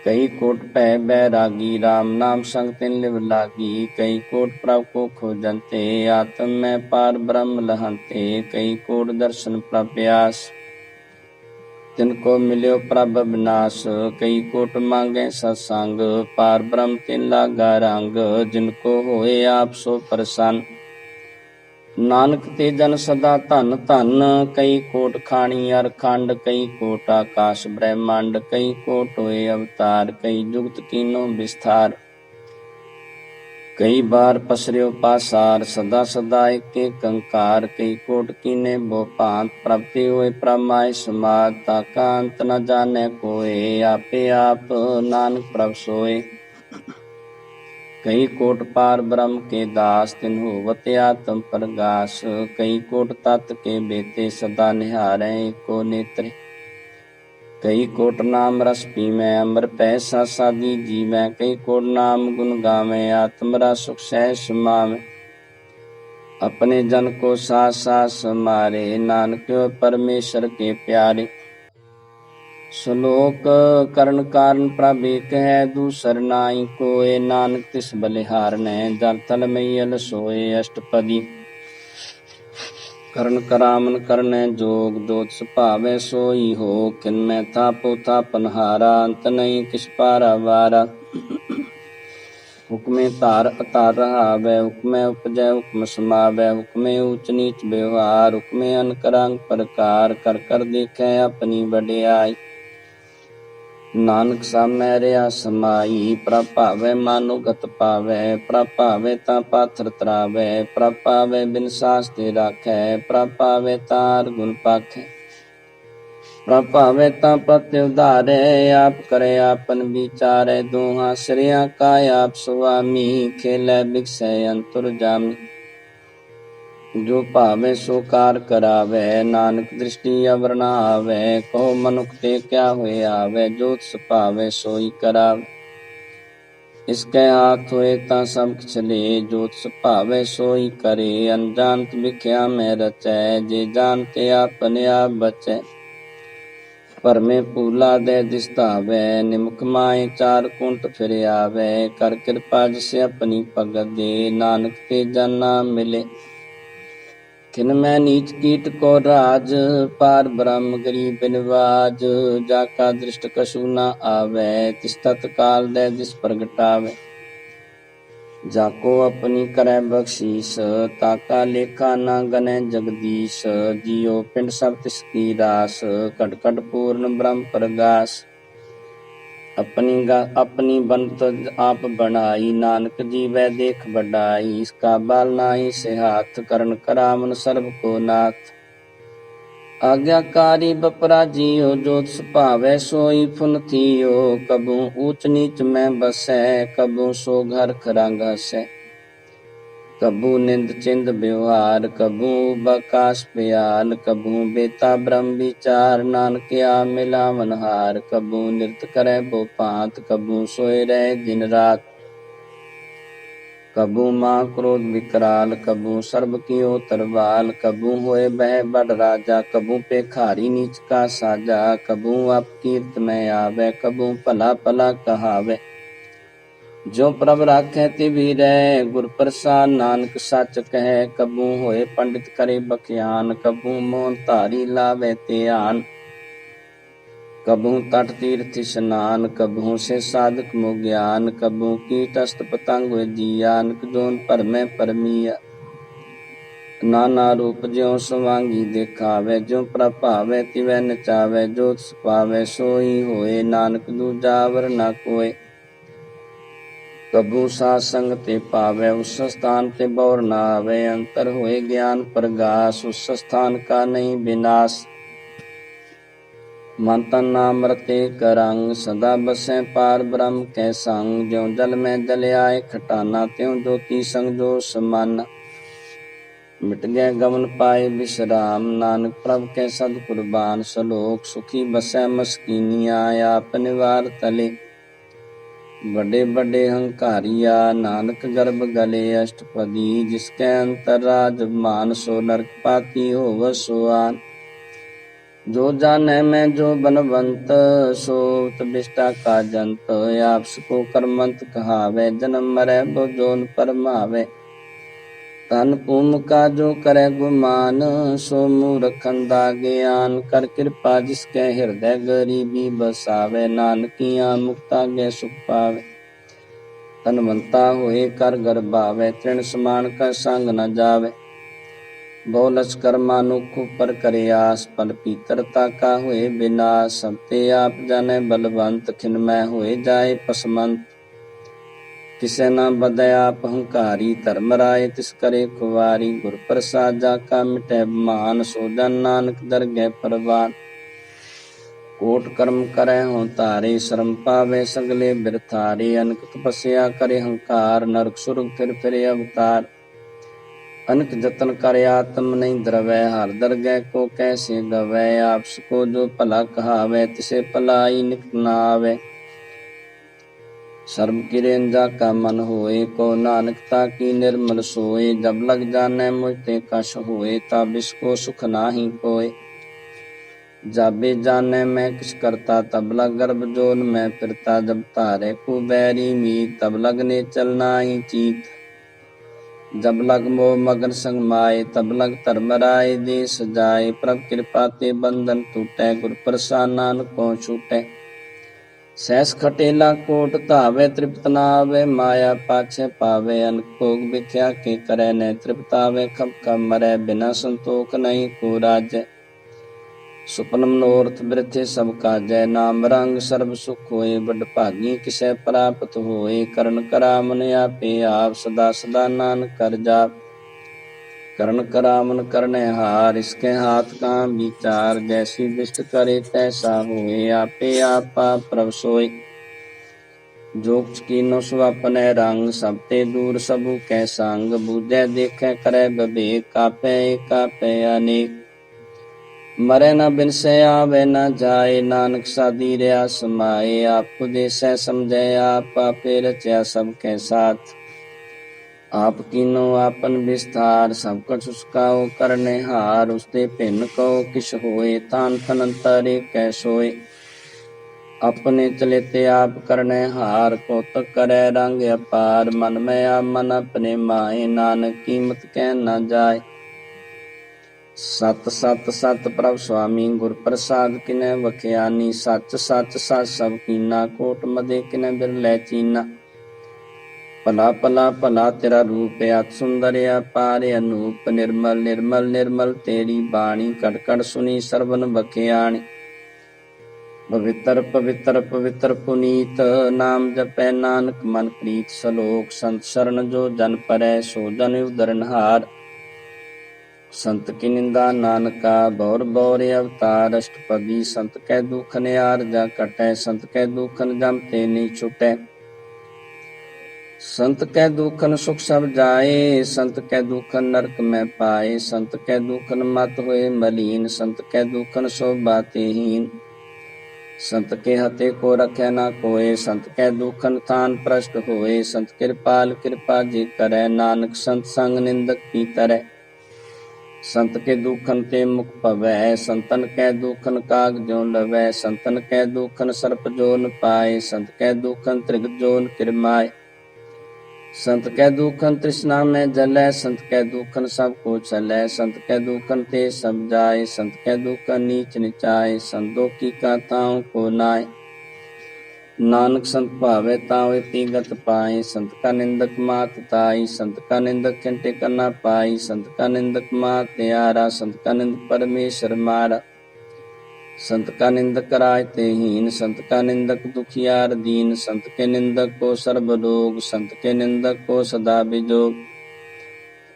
कई कोट पै बैरागी, राम नाम संग तिन लिव लागी। कई कोट प्रभ को खोजंते, आत्म में पार ब्रह्म लहंते। कई कोट दर्शन प्रभ प्यास, तिनको मिल्यो प्रभ विनाश। कई कोट मांगे सत्संग, पार ब्रह्म तिन लागा रंग। जिनको होए आप सो प्रसन्न, नानक ते जन सदा धन धन। कई कोट खानी अर खंड, कई कोट आकाश ब्रह्मांड। कई कोट होए अवतार, कई जुगत कीनो विस्तार। कई बार पसर्यो पासार, सदा सदा एक कंकार। कई कोट कीने बो भांत, प्रभते होए प्रमाय समाद। ताका अंत न जाने कोय, आपे आप नानक प्रभ सोए। कई कोट पार ब्रह्म के दास, तिन होवत आत्म प्रगास। कई कोट तत् के बेते, सदा निहारै एको नेत्र। कई कोट नाम रस पीवै, अमर पैसा सादी जीवै। कई कोट नाम गुण गावै, आत्म रस सुख सहज समावै। अपने जन को सास सास समारे, नानक परमेश्वर के प्यारे। श्लोक करण कारण प्रभ एक है, दूसर नाई कोय। नानक तिस बलिहारनै, जल थल मैयल सोए। अष्टपदी करण करामन करनै जोग, जोत सुभावै सोई हो। किनमै थापो थापनहारा, अंत नहीं किस पारा वारा। हुक्मे धार अतार रहावै, हुक्मै उपजै हुक्म समावै। हुक्मे ऊच नीच व्यवहार, हुक्मे अनक रंग प्रकार। कर कर देखै अपनी वड्याई, नानक सामै रहा समाई। प्रभ भावै मानो गत पावै, प्रभ भावै तां पाथर तरावै। प्रभ पावै बिन सास ते राखै, प्रभ पावै तां हर गुण पाखै। प्रभ भावै तां पति उधारै, आप करै आपन विचारै। दोहां सिरिया का आप सुआमी, खेलै बिगसै अंतुरजामी। जो भावै सो कार करावै, नानक दृष्टि अवर न आवै। कहो मनुख ते क्या होए आवै, जो तिस भावै सोई करावै। इसकै हाथ होए तां सब किछ ले, जो तिस भावै सोई करे। अनजानत बिख्या में रचै, जे जानते आपने आप बचै। भरमे फूला दे दिस धावै, निमक माए चार कुंट फिर आवै। कर कृपा जिस अपनी भगत दे, नानक ते जन नाम मिले। खिनमै नीच कीट को राज, पार ब्रह्म गरीब निवाज। जाका दृष्ट कछु न आवै, तिस तत्काल दे दिस प्रगटावै। जाको अपनी करै बख्शीस, ताका लेखा न गनै जगदीश। जियो पिंड सब तिसकी रास, कट कट पूर्ण ब्रह्म प्रगास। अपनी बनत आप बनाई, नानक जीवै देख बढ़ाई। इसका बाल नाही से हाथ, करण करामन सर्ब को नाथ। आज्ञाकारी बपरा जियो, जो तिस भावै सोई फुन थियो। कबहू ऊच नीच में बसै, कबहू सो घर खरंग हसै। कबहू निंद चिंद व्यवहार, कबहू बकास प्याल। कबहू बेता ब्रह्म विचार, नानक आप मिलावन हार। कबहू नृत्य करे बो पांत, कबहू सोए रहे दिन रात। कबहू मां क्रोध विकराल, कबहू सर्ब कियो तरवाल। कबहू होए बह बड़ राजा, कबहू पेखारी नीच का साजा। कबहू अपकीर्त में आवै, कबहू भला भला कहावै। जो प्रभ राखे तिभी रह, गुर प्रसाद नानक सच कहे। कबू होए पंडित करे बख्यान, कबू मोहन धारी लावे ध्यान। कबू तट तीर्थ स्नान, कबू से साधक मो ज्ञान। कबू कीट अस्त पतंग जियान, जोन पर में परमिया। नाना रूप ज्यों स्वांगी देखावे, ज्यों प्रभावे तिवै नचावे। जो तिस पावे सोई होए, नानक दूजावर न कोय। कबू साध संग ते पावे, उस स्थान ते बौर न आवे। अंतर होए ज्ञान प्रगास, उस स्थान का नहीं विनाश। मन तन नाम रते करंग, सदा बसै पार ब्रह्म कै संग। ज्यों जल में जल आए खटाना, त्यों ज्योति संग जो समाना। मिट गए गमन पाए विश्राम, नानक प्रभ के सद कुर्बान। सलोक सुखी बसै मस्कीनिया, आप निवार तले। बड़े बड़े हंकारिया, नानक गर्भ गले अष्टपदी। जिसके अंतर राज मान, सो नरक पाती होव सुआन। जो जाने में जो बनवंत, सो विष्टा का जंत। आपस को कर्मंत कहावे, जन्म मरै बो जोन परमावे। तन पुम का जो करे गुमान, सो मूर्ख अंधा ज्ञान। कर कृपा जिसके हृदय गरीबी बसावे, नानकिया मुक्ता गे सुख पावे। तनवंता होए कर गर्भावे, तृण समान का संग न जावे। बोलस कर मानुख पर करे आस, फल पीतरता का हुए विनाश। सबते आप जाने बलवंत, खिनमय होए जाए पसमंत। किसे न बदय आप हंकारी, धर्म राय तिस करे कुवारी। गुर प्रसाद जाका मिटे मान, सो जन नानक दरगह परवान। कोट कर्म करे हों तारे, शर्म पावे सगले बिरथारे। अनक तपस्या करे हंकार, नरक सुरग फिर अवतार। अनक जतन करे आत्म नहीं द्रवै, हर दरगह को कैसे गवै। आपस को जो भला कहावे, तिसे भलाई निकट न आवे। सर्व किरेन जाका मन होए, को नानकता की निर्मल सोए। जब लग जाने मुझते कश होए, तब इसको सुख नाही कोय। जाबे जाने मैं किस करता, तब लग गर्भ जोन में फिरता। जब तारे को बैरी मीत, तब लगने चलना ही चीत। जब लग मोह मगन संग माए, तब लग धर्म राय देश जाए। प्रभ कृपा ते बंधन टूटे, गुर प्रसाद नानक को छूटे। सहस खटेला कोट धावे, तृप्त न आवे माया पाछे पावे। अनक भोग बिख्या के करे, न तृप्त आवे खप खप मरै। बिना संतोख नहीं को राजै, सुपन मनोरथ वृथे सब काजै। नाम रंग सर्व सुख होए, बड़ भागी किसै प्राप्त होए। करण करामन आपे आप, सदा सदा नानक कर जाप। करण करामन करने हार, इसके हाथ का विचार। जैसी दृष्ट करे तैसा होए, आपे आपा प्रभ सोय। जो कीनो सो अपने रंग, सबते दूर सबू कै संग। बूझे देखे करे विवेक, कापे कापे अनेक। मरे न बिनसे आवे न जाए, नानक साधी रहा समाए। आप देसै समझे आप, आपे रचा सबके साथ। आप कीनो आपन विस्तार, सब कछ उसकाओ करने हार। उसते भिन्न कहो किस होए, तान तन अंतरे कै सोए। अपने चलेते आप करने हार, कौतक करे रंग अपार। मन में आप मन अपने माए, नानक कीमत कह न जाए। सत सत सत प्रभ स्वामी, गुर प्रसाद किने बख्यानी। सच सच सच सब कीना, कोट मदे किने बिरलै चीना। भला भला भला तेरा रूप, अति सुंदर अपार अनूप। निर्मल निर्मल निर्मल तेरी बाणी, कट कट सुनी सरवन बख्याणी। पवित्र पवित्र पवित्र पुनीत, नाम जपै नानक मन प्रीत। सलोक संत शरण जो जन परै, सो जन उद्धरणहार। संत की निंदा नानका, बौर बौर अवतार। अष्टपदी संत कै दुख नियार जा कटै, संत कै दुखन जम ते नहीं छुटै। संत कै दुखन सुख सब जाए, संत कै दुखन नरक में पाए। संत कै दुखन मत होए मलीन, संत कै दुखन शोभा तेहीन। संत के हते को रखे ना कोय, संत कै दुखन थान प्रष्ट होए। संत कृपाल कृपा जी करे, नानक संत संग निंदक की तरह। संत के दुखन ते मुख पवै, संतन कै दुखन काग जो लवै। संतन कै दुखन सर्प जो न पाए, संत कै दुखन त्रिग जो न किरमाए। संत कै दूखन तृष्णा में जलै, संत कै दूखन सब को चलै। संत कै दूखन ते सब जाय, संत कै दूखन नीच निचाय। संत दोखी का ताऊ को नाय, नानक संत भावे तावे पीगत पाए। संत का निंदक मात ताई, संत का निंदक खिंटे करना पाई। संत का निंदक मात त्यारा, संत का निंदक परमेश्वर मारा। संत का निंदक कराय ते हीन, संत का निंदक दुखियार दीन। संत के निंदक को सर्ब रोग, संत के निंदक को सदा बिजोग।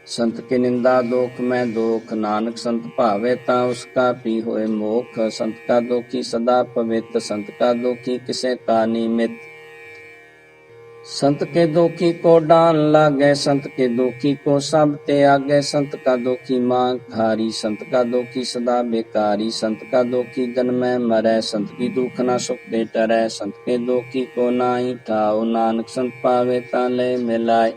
संत की निंदा दोख में दोख, नानक संत भावे ता उसका पी होए मोख। संत का दोखी सदा पवित्र, संत का दोखी किसे का निमित। संत के दोखी को डान लागे, संत के दोखी को सब त्यागे। संत का दोखी मांग खारी, संत का दोखी सदा बेकारी। संत का दोखी जन्मे मरै, संत की दुख न सुख दे टरै। संत के दोखी को नाई ठाओ, नानक संत पावे ता ले मिलाए।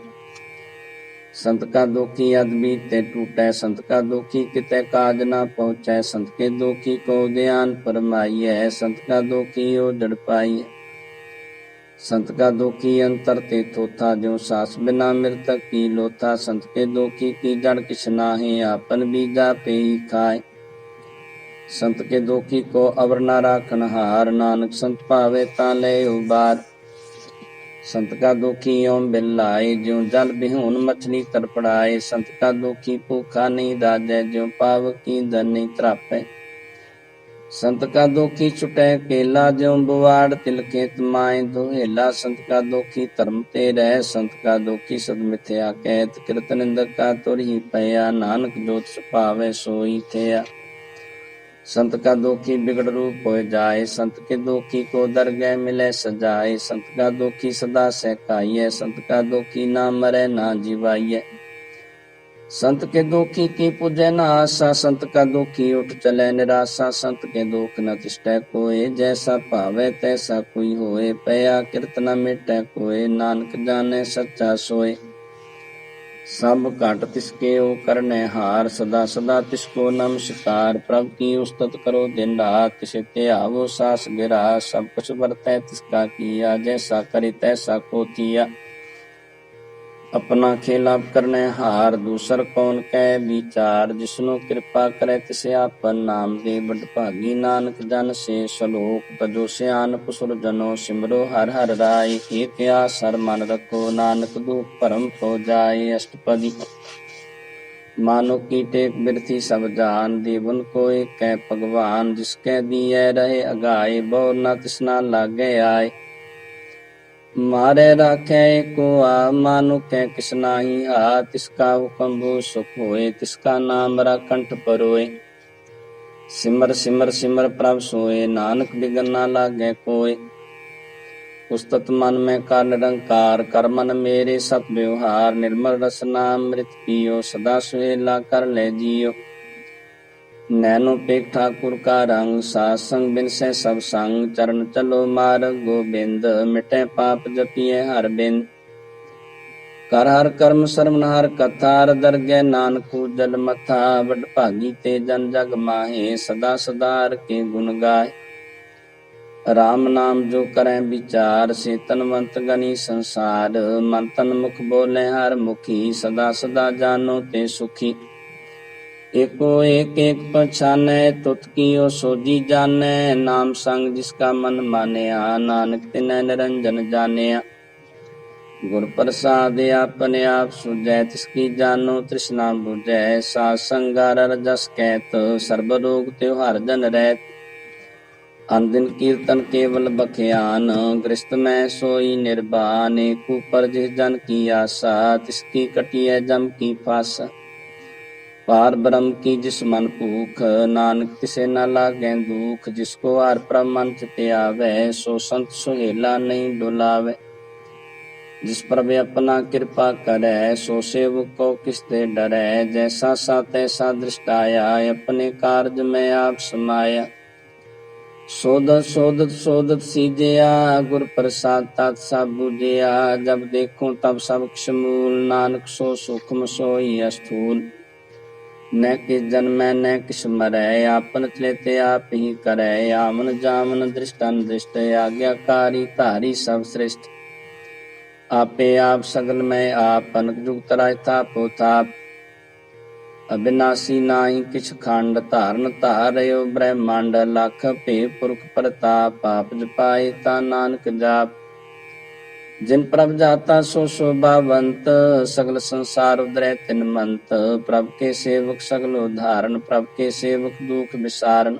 संत का दोखी अध बीते टूटै, संत का दोखी किते काज न पहुँचै। संत के दोखी को ध्यान फरमाइए, संत का दोखी ओजड़ पाइए। संत का दोखी अंतर ते थोथा, ज्यों सास बिना मृतक की लोथा। संत के दोखी की जड़ किछ नाहीं, आपन बीजा पे ही खाए। संत के दोखी को अवर न राखन हार, नानक संत पावे ता ले उबार। संत का दोखी ओम बिल्लाए, ज्यों जल बिहून मछली तड़पड़ाए। संत का दोखी भूखा नहीं राजै, ज्यों पावक की दर नहीं त्रापै। संत का दोखी छुटै केला, ज्यों बुवाड़ तिल खेत माए दोहेला। संत का दोखी धर्म ते रह, संत का दोखी सद मिथ्या कहत। कृत निंदक का तुर ही पया, नानक जोत सुपावे सोई थया। संत का दोखी बिगड़ रूप हो जाए, संत के दोखी को दरगह मिले सजाए। संत का दोखी सदा सहकाइए, संत का दोखी ना मरे ना जीवाइए। संत के दोखी की पूजै न आशा, संत का दोखी उठ चले निराशा। संत के दोख न तिष्ठै कोय, जैसा भावे तैसा कोई होए। पया कृत न मिटै कोय, नानक जाने सच्चा सोए। सब घट तिसके ओ करने हार, सदा सदा तिसको नमस्कार। प्रभु की उस्तत करो दिन रात, तिसे त्यावो सास गिरा। सब कुछ बरतै तिसका किया, जैसा करी तैसा को थिया। अपना खेला करने हार, दूसर कौन कह विचार। जिसनो कृपा करे तिसे आपन नाम दे, बड़ भागी नानक जन से सलोक। तजो सियान पुसुर जनो, सिमरो हर हर राय। एक आसर मन रखो, नानक दुख भरम हो जाए। अष्टपदी मानो की टेक बिरथी सब जान, देवन को एक कै भगवान। जिसके दिए रहे अगाए, बहु न तिसना लागे आए। मारे राखे को आ, मानु कै किस नाही हा। तिसका हुक्म सुख होए, तिसका नाम रा कंठ परोए। सिमर सिमर सिमर प्रभ सोए, नानक बिगन ना लागे कोय। उस्तत मन में कर निरंकार, कर मन मेरे सत व्यवहार। निर्मल रसना अमृत पियो, सदा सुहेला कर ले जियो। नैनो पेख ठाकुर का रंग, सास संग बिन से सब संग। चरण चलो मार्ग गोबिंद, मिटे पाप जपिए हर बिन। कर हर कर्म सरमन हर कथा, दरगह नानक जल मथा। बड़ भागी ते जन जग माहे, सदा सदा हर के गुण गाए। राम नाम जो करें विचार, से तनवंत गनी संसार। मन तन मुख बोले हर मुखी, सदा सदा जानो ते सुखी। एको एक एक पहचानै, तुत कियो सोजी जानै। नाम संग जिसका मन मानया, नानक तिनै निरंजन जानिया। गुर प्रसाद आपने आप सुझै, तिसकी जानो तृष्णा बुझै। सास संगार रजस कहत, सर्ब रोग त्यो हर जन रहत। अनदिन कीर्तन केवल बख्यान, गृहस्थ में सोई निर्वाण। एक ऊपर जिस जन की आशा, तिसकी कटिय जम की फासा। पार ब्रह्म की जिस मन भूख, नानक तिसे न लागे दुख। जिसको हर प्रभु मन चिते आवे, सो संत सुहेला नहीं डुलावे। जिस प्रभु अपना कृपा करे, सो सेवक को किसते डरे। जैसा सा तैसा दृष्ट आया, अपने कार्य में आप समाया। सोदत सोदत सोदत सीजया, गुर प्रसाद तात सब बुझया। जब देखूं तब सब मूल, नानक सो सूक्ष्म सोई स्थूल। न किस जन्मै न किस मरै, आपन चलेते आप ही करै। आमन जामन दृष्टन दृष्ट, आज्ञाकारी धारी सब श्रेष्ठ। आपे आप सगल में आप, अनक जुग तराय थापो थाप। अविनाशी नाहि किछ खंड, धारण धारयो ब्रह्मांड। लख पे पुरख प्रताप, आप जपाए ता नानक जाप। जिन प्रभ जाता सो शोभावंत, सगल संसार उदरै तिन मंत। प्रभ के सेवक सगल उदाहरण, प्रभ के सेवक दुख विसारण।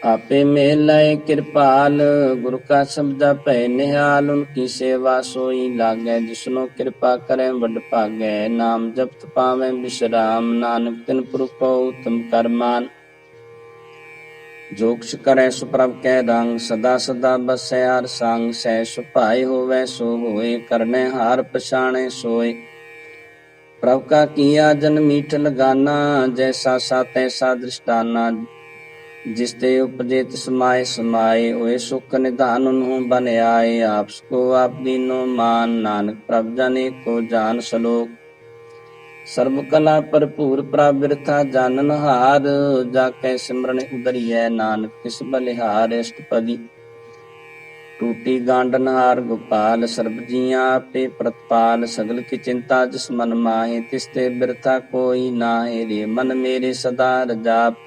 आपे मेलय कृपाल, गुरु का शब्द पै निहाल। उनकी सेवा सोई लागै, जिसनो कृपा करें बड़ भागै। नाम जपत पावै विश्राम, नानक तिन पुरख को उत्तम कर मान। जो कुछ करै सो प्रभ कै रंग, सदा सदा बसै हर संग। सह सुभाय होवै सो होय, करनै हार पछाणै सोय। प्रभ का किया जन मीठ लगाना, जैसा सा तैसा दृष्टाना। जिस ते उपजे तिस माय समाये, होए सुख निधान उन्हों बन आए। आपस को आप दीनो मान, नानक प्रभ जन को जान सलोक। सर्व कला भरपूर प्रभ बिरथा जानन हार, जाकै सिमरन उदरियै नानक तिस बलिहार। अष्टपदी टूटी गांडन हार गोपाल, सर्ब जियां आपे प्रतपाल। सगल की चिंता जिस मन माहे, तिस ते बिरथा कोई नाहे। रे मन मेरे सदा रजाप,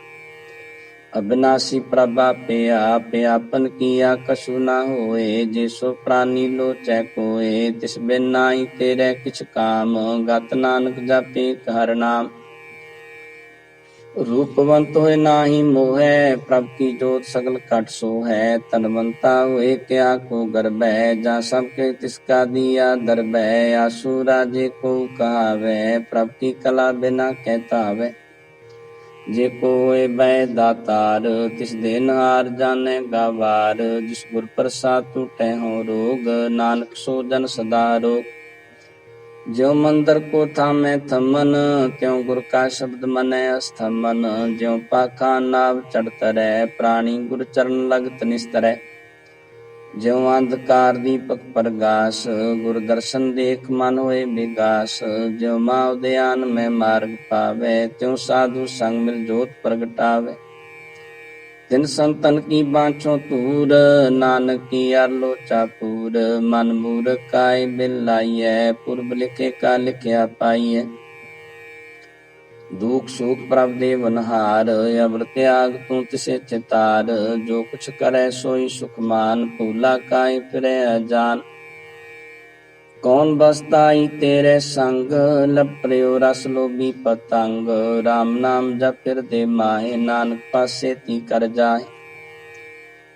अविनाशी प्रभ आपे आप। आपन किया कछु न होए, जिसो प्राणी लोचै कोय। तिस बिन नाहि तेरै किछ काम, गत नानक जापे हर नाम। रूपवंत होए नाहि मोहै, प्रभ की जोत सगल घट सोहै। तनवंता होए क्या को गर्भै, जा सबके तिसका दिया दरबै। आसु राजे को कहावै, प्रभ की कला बिना कहता हवै। जे कोय बै दातार, तिस देनहार जाने गावार। जिस गुर प्रसाद टूटै हो रोग, नानक सो जन सदा रोग। ज्यों मंदिर को थामै थमन, त्यों गुर का शब्द मनै अस्थमन। ज्यों पाखा नाव चढ़ तरै, प्राणी गुर चरण लगत निस्तरै। ज्यों अंधकार दीपक प्रगास, गुर दर्शन देख मन होए विगास। ज्यों माँ उदयान में मार्ग पावै, त्यों साधु संग मिल जोत प्रगटावै। तिन संतन की बाँछों तूर, नानक की आलोचा पूर। मन मूर्ख काय बिल लाइयै, पूर्व लिखे का लिखिया पाइयै। दुख सुख प्रभ देवनहार, अवर त्याग तू तिसे चितार। जो कुछ करै सोई सुख मान, भूला काई फिरै अजान। कौन बसताई तेरे संग, लपड़ियो रस लोभी पतंग। राम नाम जप फिरदे माहे, नानक पासे ती कर जाए।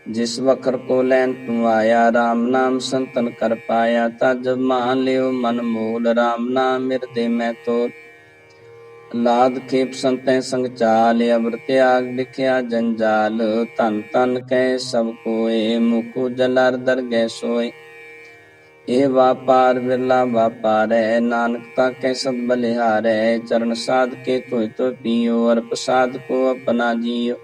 जिस वखर को लैन तू आया, राम नाम संतन कर पाया। तज मान लियो मन मोल, राम नाम मिरदे मैं तोल। लाद खेप संतै संग चाल, अवर त्याग लिखिया जंजाल। धन धन कह सब कोय, मुख उजलर दरगह सोय। ए वापार बिरला वापारै, नानक ताकै सद बलिहारै। चरण साध के तोय तो पियो, और प्रसाद को अपना जियो।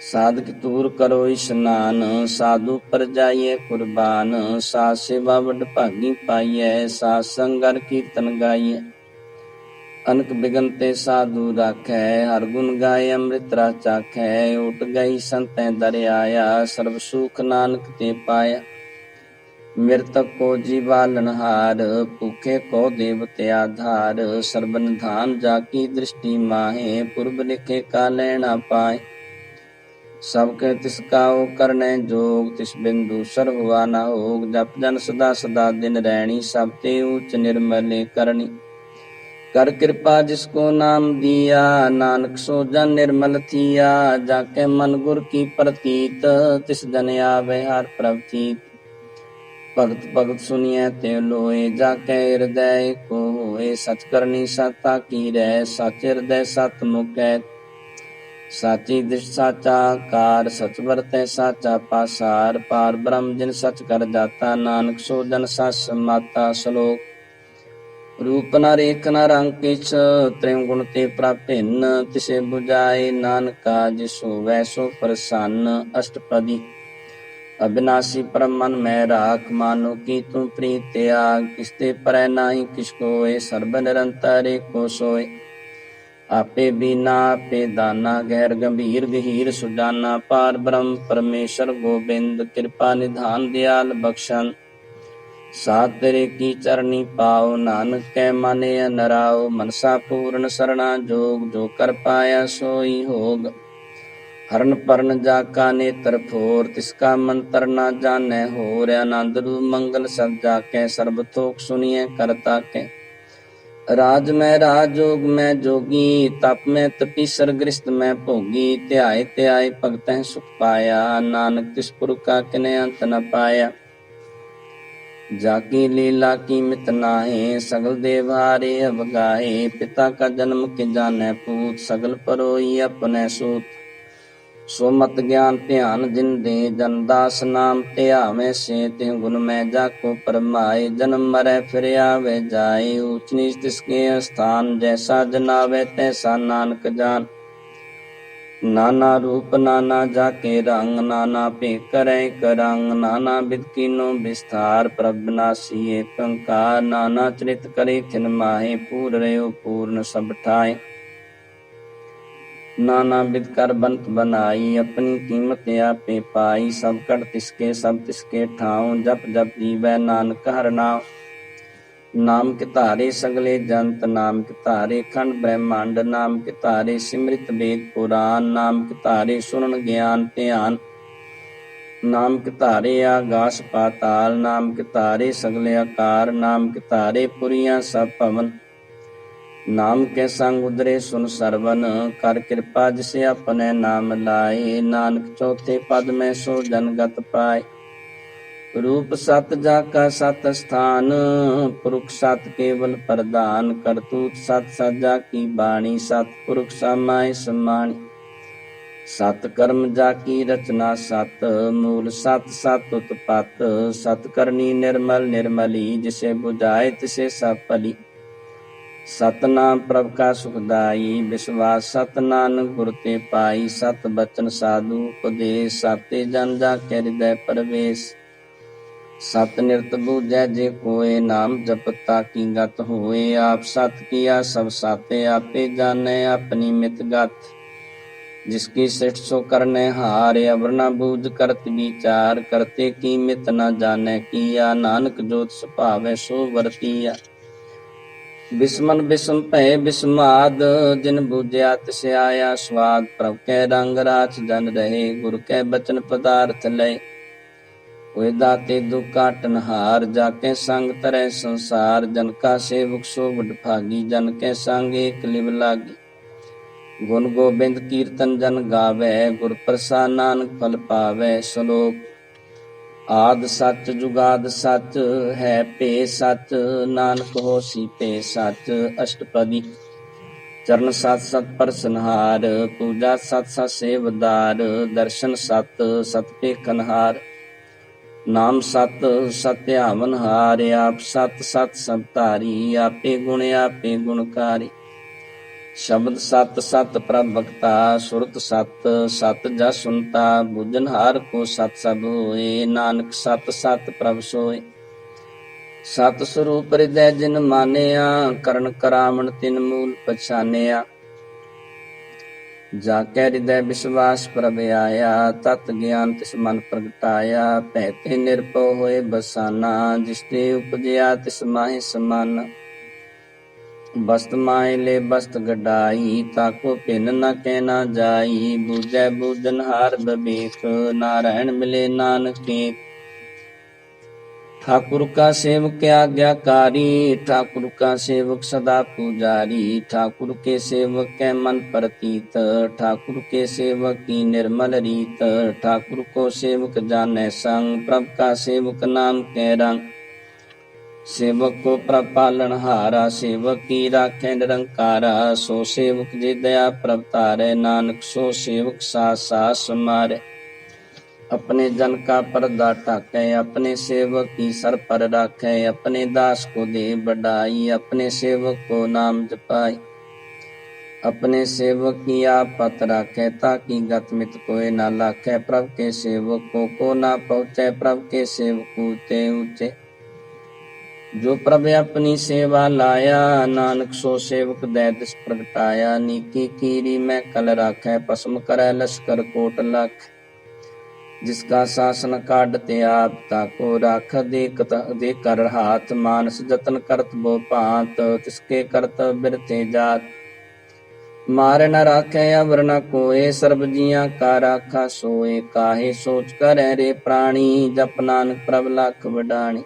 साधक तूर करो स्नान, साधु पर जाइए कुर्बान। साध सेवा वड भागी पाइयै, साध संग हर कीर्तन गाइयै। अनक बिगन ते साधु राखै, हर गुण गाय अमृत रस चाखै। उठ गई संतै दर आया, सर्व सुख नानक ते पाया। मृतक को जीवालन हार, भूखे को देवते आधार। सर्ब निधान जाकी दृष्टि माहे, पूर्व लिखे का लेना पाए। सबके तिसका ओ करनै जोग, तिस बिंदु सर हुआ न होग। जप जन सदा सदा दिन रैणी, सब ते ऊच निर्मले करणी। कर कृपा जिसको नाम दिया, नानक सो जन निर्मल थिया। जाके मन गुर की प्रतीत, तिस जन आवे हर प्रभ चीत। भगत भगत सुनिए ते लोए, जाके हृदय को होए। सच करनी साता की रह, सच हृदय सत मुकै। साची दृष्टि साचा कार, सच बरतै साचा पासार। पार ब्रह्म जिन सच कर जाता, नानक सो जन सच समाता। श्लोक रूप न रेख न रंग किछ, त्रिगुण ते प्रभ भिन्न। तिसे बुझाए नानका, जिसो वैसो प्रसन्न। अष्टपदी अविनाशी परम मन में राख, मानो की तू प्रीत त्याग। किसते परै नाही किस कोय, सर्ब निरंतर एको सोय। आपे बीना आपे दाना, गहर गंभीर गहीर सुजाना। पार ब्रह्म परमेश्वर गोबिंद, कृपा निधान दयाल बख्शन। साथ तेरे की चरनी पाओ, नानक कै माने नराओ। मनसा पूर्ण सरना जोग, जो कर पाया सोई होग। हरण परण जाका नेत्र फोर, तिसका मंत्र ना जाने होर। आनंद रूप मंगल सब जाके, सर्ब थोक सुनिए करता के। राज में राजोग में जोगी, तप में तपीसर गृहस्थ में भोगी। ध्याय ध्याय भगत सुख पाया, नानक तिस पुरख का किने अंत न पाया। जाकी लीला की मित नाहे, सगल देवारे अवगाहे। पिता का जन्म के जाने पूत, सगल परोई अपने सूत। सो मत ज्ञान ध्यान जिन दे, जनदास नाम ध्यावे से। त्यों गुण में जाको परमाए, जन्म मरै फिर आवे जाए। ऊंच नीच तिसके स्थान, जैसा जनावे तैसा नानक जान। नाना रूप नाना जाके रंग, नाना पे करे करंग। नाना विध कीनो विस्तार, प्रभ विनाशी एक ओंकार। नाना चरित करे खिन माहे, पूर रहो पूर्ण सब ठाए। नाना विध कर बंत बनाई, अपनी कीमत आपे पाई। सब कर तिसके सब तिसके ठाऊं, जप जप जीवै नानक हर नाम। नाम के तारे सगले जंत, नाम के तारे खंड ब्रह्मांड। नाम के तारे सिमृत वेद पुराण, नाम के तारे सुरन ज्ञान ध्यान। नाम के तारे आकाश पाताल, नाम के तारे सगले आकार। नाम के तारे पुरियां सब भवन, नाम के संग उदरे सुन सरवन। कर कृपा जिसे अपने नाम लाए, नानक चौथे पद में सो जनगत पाए। रूप सत जाका सत स्थान, पुरुष सत केवल प्रदान। करतूत सत सजा की बाणी, सत पुरुष समाय समाणी। सत कर्म जाकी रचना सत, मूल सत सत उत्पत। सत करनी निर्मल निर्मली, जिसे बुझाए तिसे सब भली। सतनाम प्रभ का सुखदाई, विश्वास सत नानक गुर ते पाई। सत बचन साधु उपदेश, साते जन जाके हृदय प्रवेश। सत निरत बूझै जे कोय, नाम जपता की गत होए। आप सत किया सब साते, आपे जाने अपनी मित गत। जिसकी सृष्टि सो करने हार, अवर न बूझ करत विचार। करते की मित न जाने किया, नानक जोत सुभावै सो वर्तिया। बिस्मन बिस्म भय बिस्माद, जिन बूझया तिसे आया स्वाद। प्रभ कै रंग राच जन रहे, गुरु कै बचन पदार्थ लय। कोई दाते दुख काटन हार, जाके संग तरह संसार। जन का सेवक सो बड़ भागी, जन के संग एक लिव लागी। गुण गोबिंद कीर्तन जन गावे, गुर प्रसाद नानक फल पावे। श्लोक आद सच जुगाद सच, है पे सच। नानक होसी पे सच। अष्टपदी चरण सत सत परसनहार, पूजा सत सत सेवदार। दर्शन सत सत पेखनहार, नाम सत सत्यावन हार। आप सत सत सब धारी, आपे गुणकारी। शब्द सत सत प्रभ भगता, सुरत सत सत जस सुनता। बुझनहार को सत सब होए, नानक सत सत प्रभ सोए। सत स्वरूप हृदय जिन मानिया, करण करावण तिन मूल पछानिया। जाके हृदय विश्वास प्रभ आया, तत् ज्ञान तिस मन प्रगटाया। पहते निरपो होए बसाना, जिसते उपजया तिस माहि समाना। बस्त माए ले बस्त गडाई, ताको भिन न कहना जाई। बूझै बूझनहार बबीक, नारायण मिले नानक एक। ठाकुर का सेवक आज्ञाकारी, ठाकुर का सेवक सदा पुजारी। ठाकुर के सेवक के मन प्रतीत, ठाकुर के सेवक की निर्मल रीत। ठाकुर को सेवक जाने संग, प्रभ का सेवक नाम के रंग। सेवक को प्रभ पालन हारा, सेवक की राखे निरंकारा। सो सेवक जे दया प्रभ तारे, नानक सो सेवक सास सास मारे। अपने जन का पर्दा ढाके, अपने सेवक की सर पर राखे। अपने दास को दे बढ़ाई, अपने सेवक को नाम जपाई। अपने सेवक की आपत राखे, ताकि गत मित कोई न लाखे। प्रभ के सेवक को ना पहुँचे, प्रभ के सेवक ऊंचे ऊंचे। जो प्रभ अपनी सेवा लाया, नानक सो सेवक दै दिस प्रगटाया। नीकी कीरी में कल राखे, पसम करे लश्कर कोट लाख। जिसका शासन काटते आप, ताको राख दे कर हाथ। मानस जतन करत बो पात, तिसके करत बिरते जात। मार न राखे अवर न कोय, सर्ब जिया का राखा सोए। काहे सोच कर रे प्राणी, जप नानक प्रभ लाख वडाणी।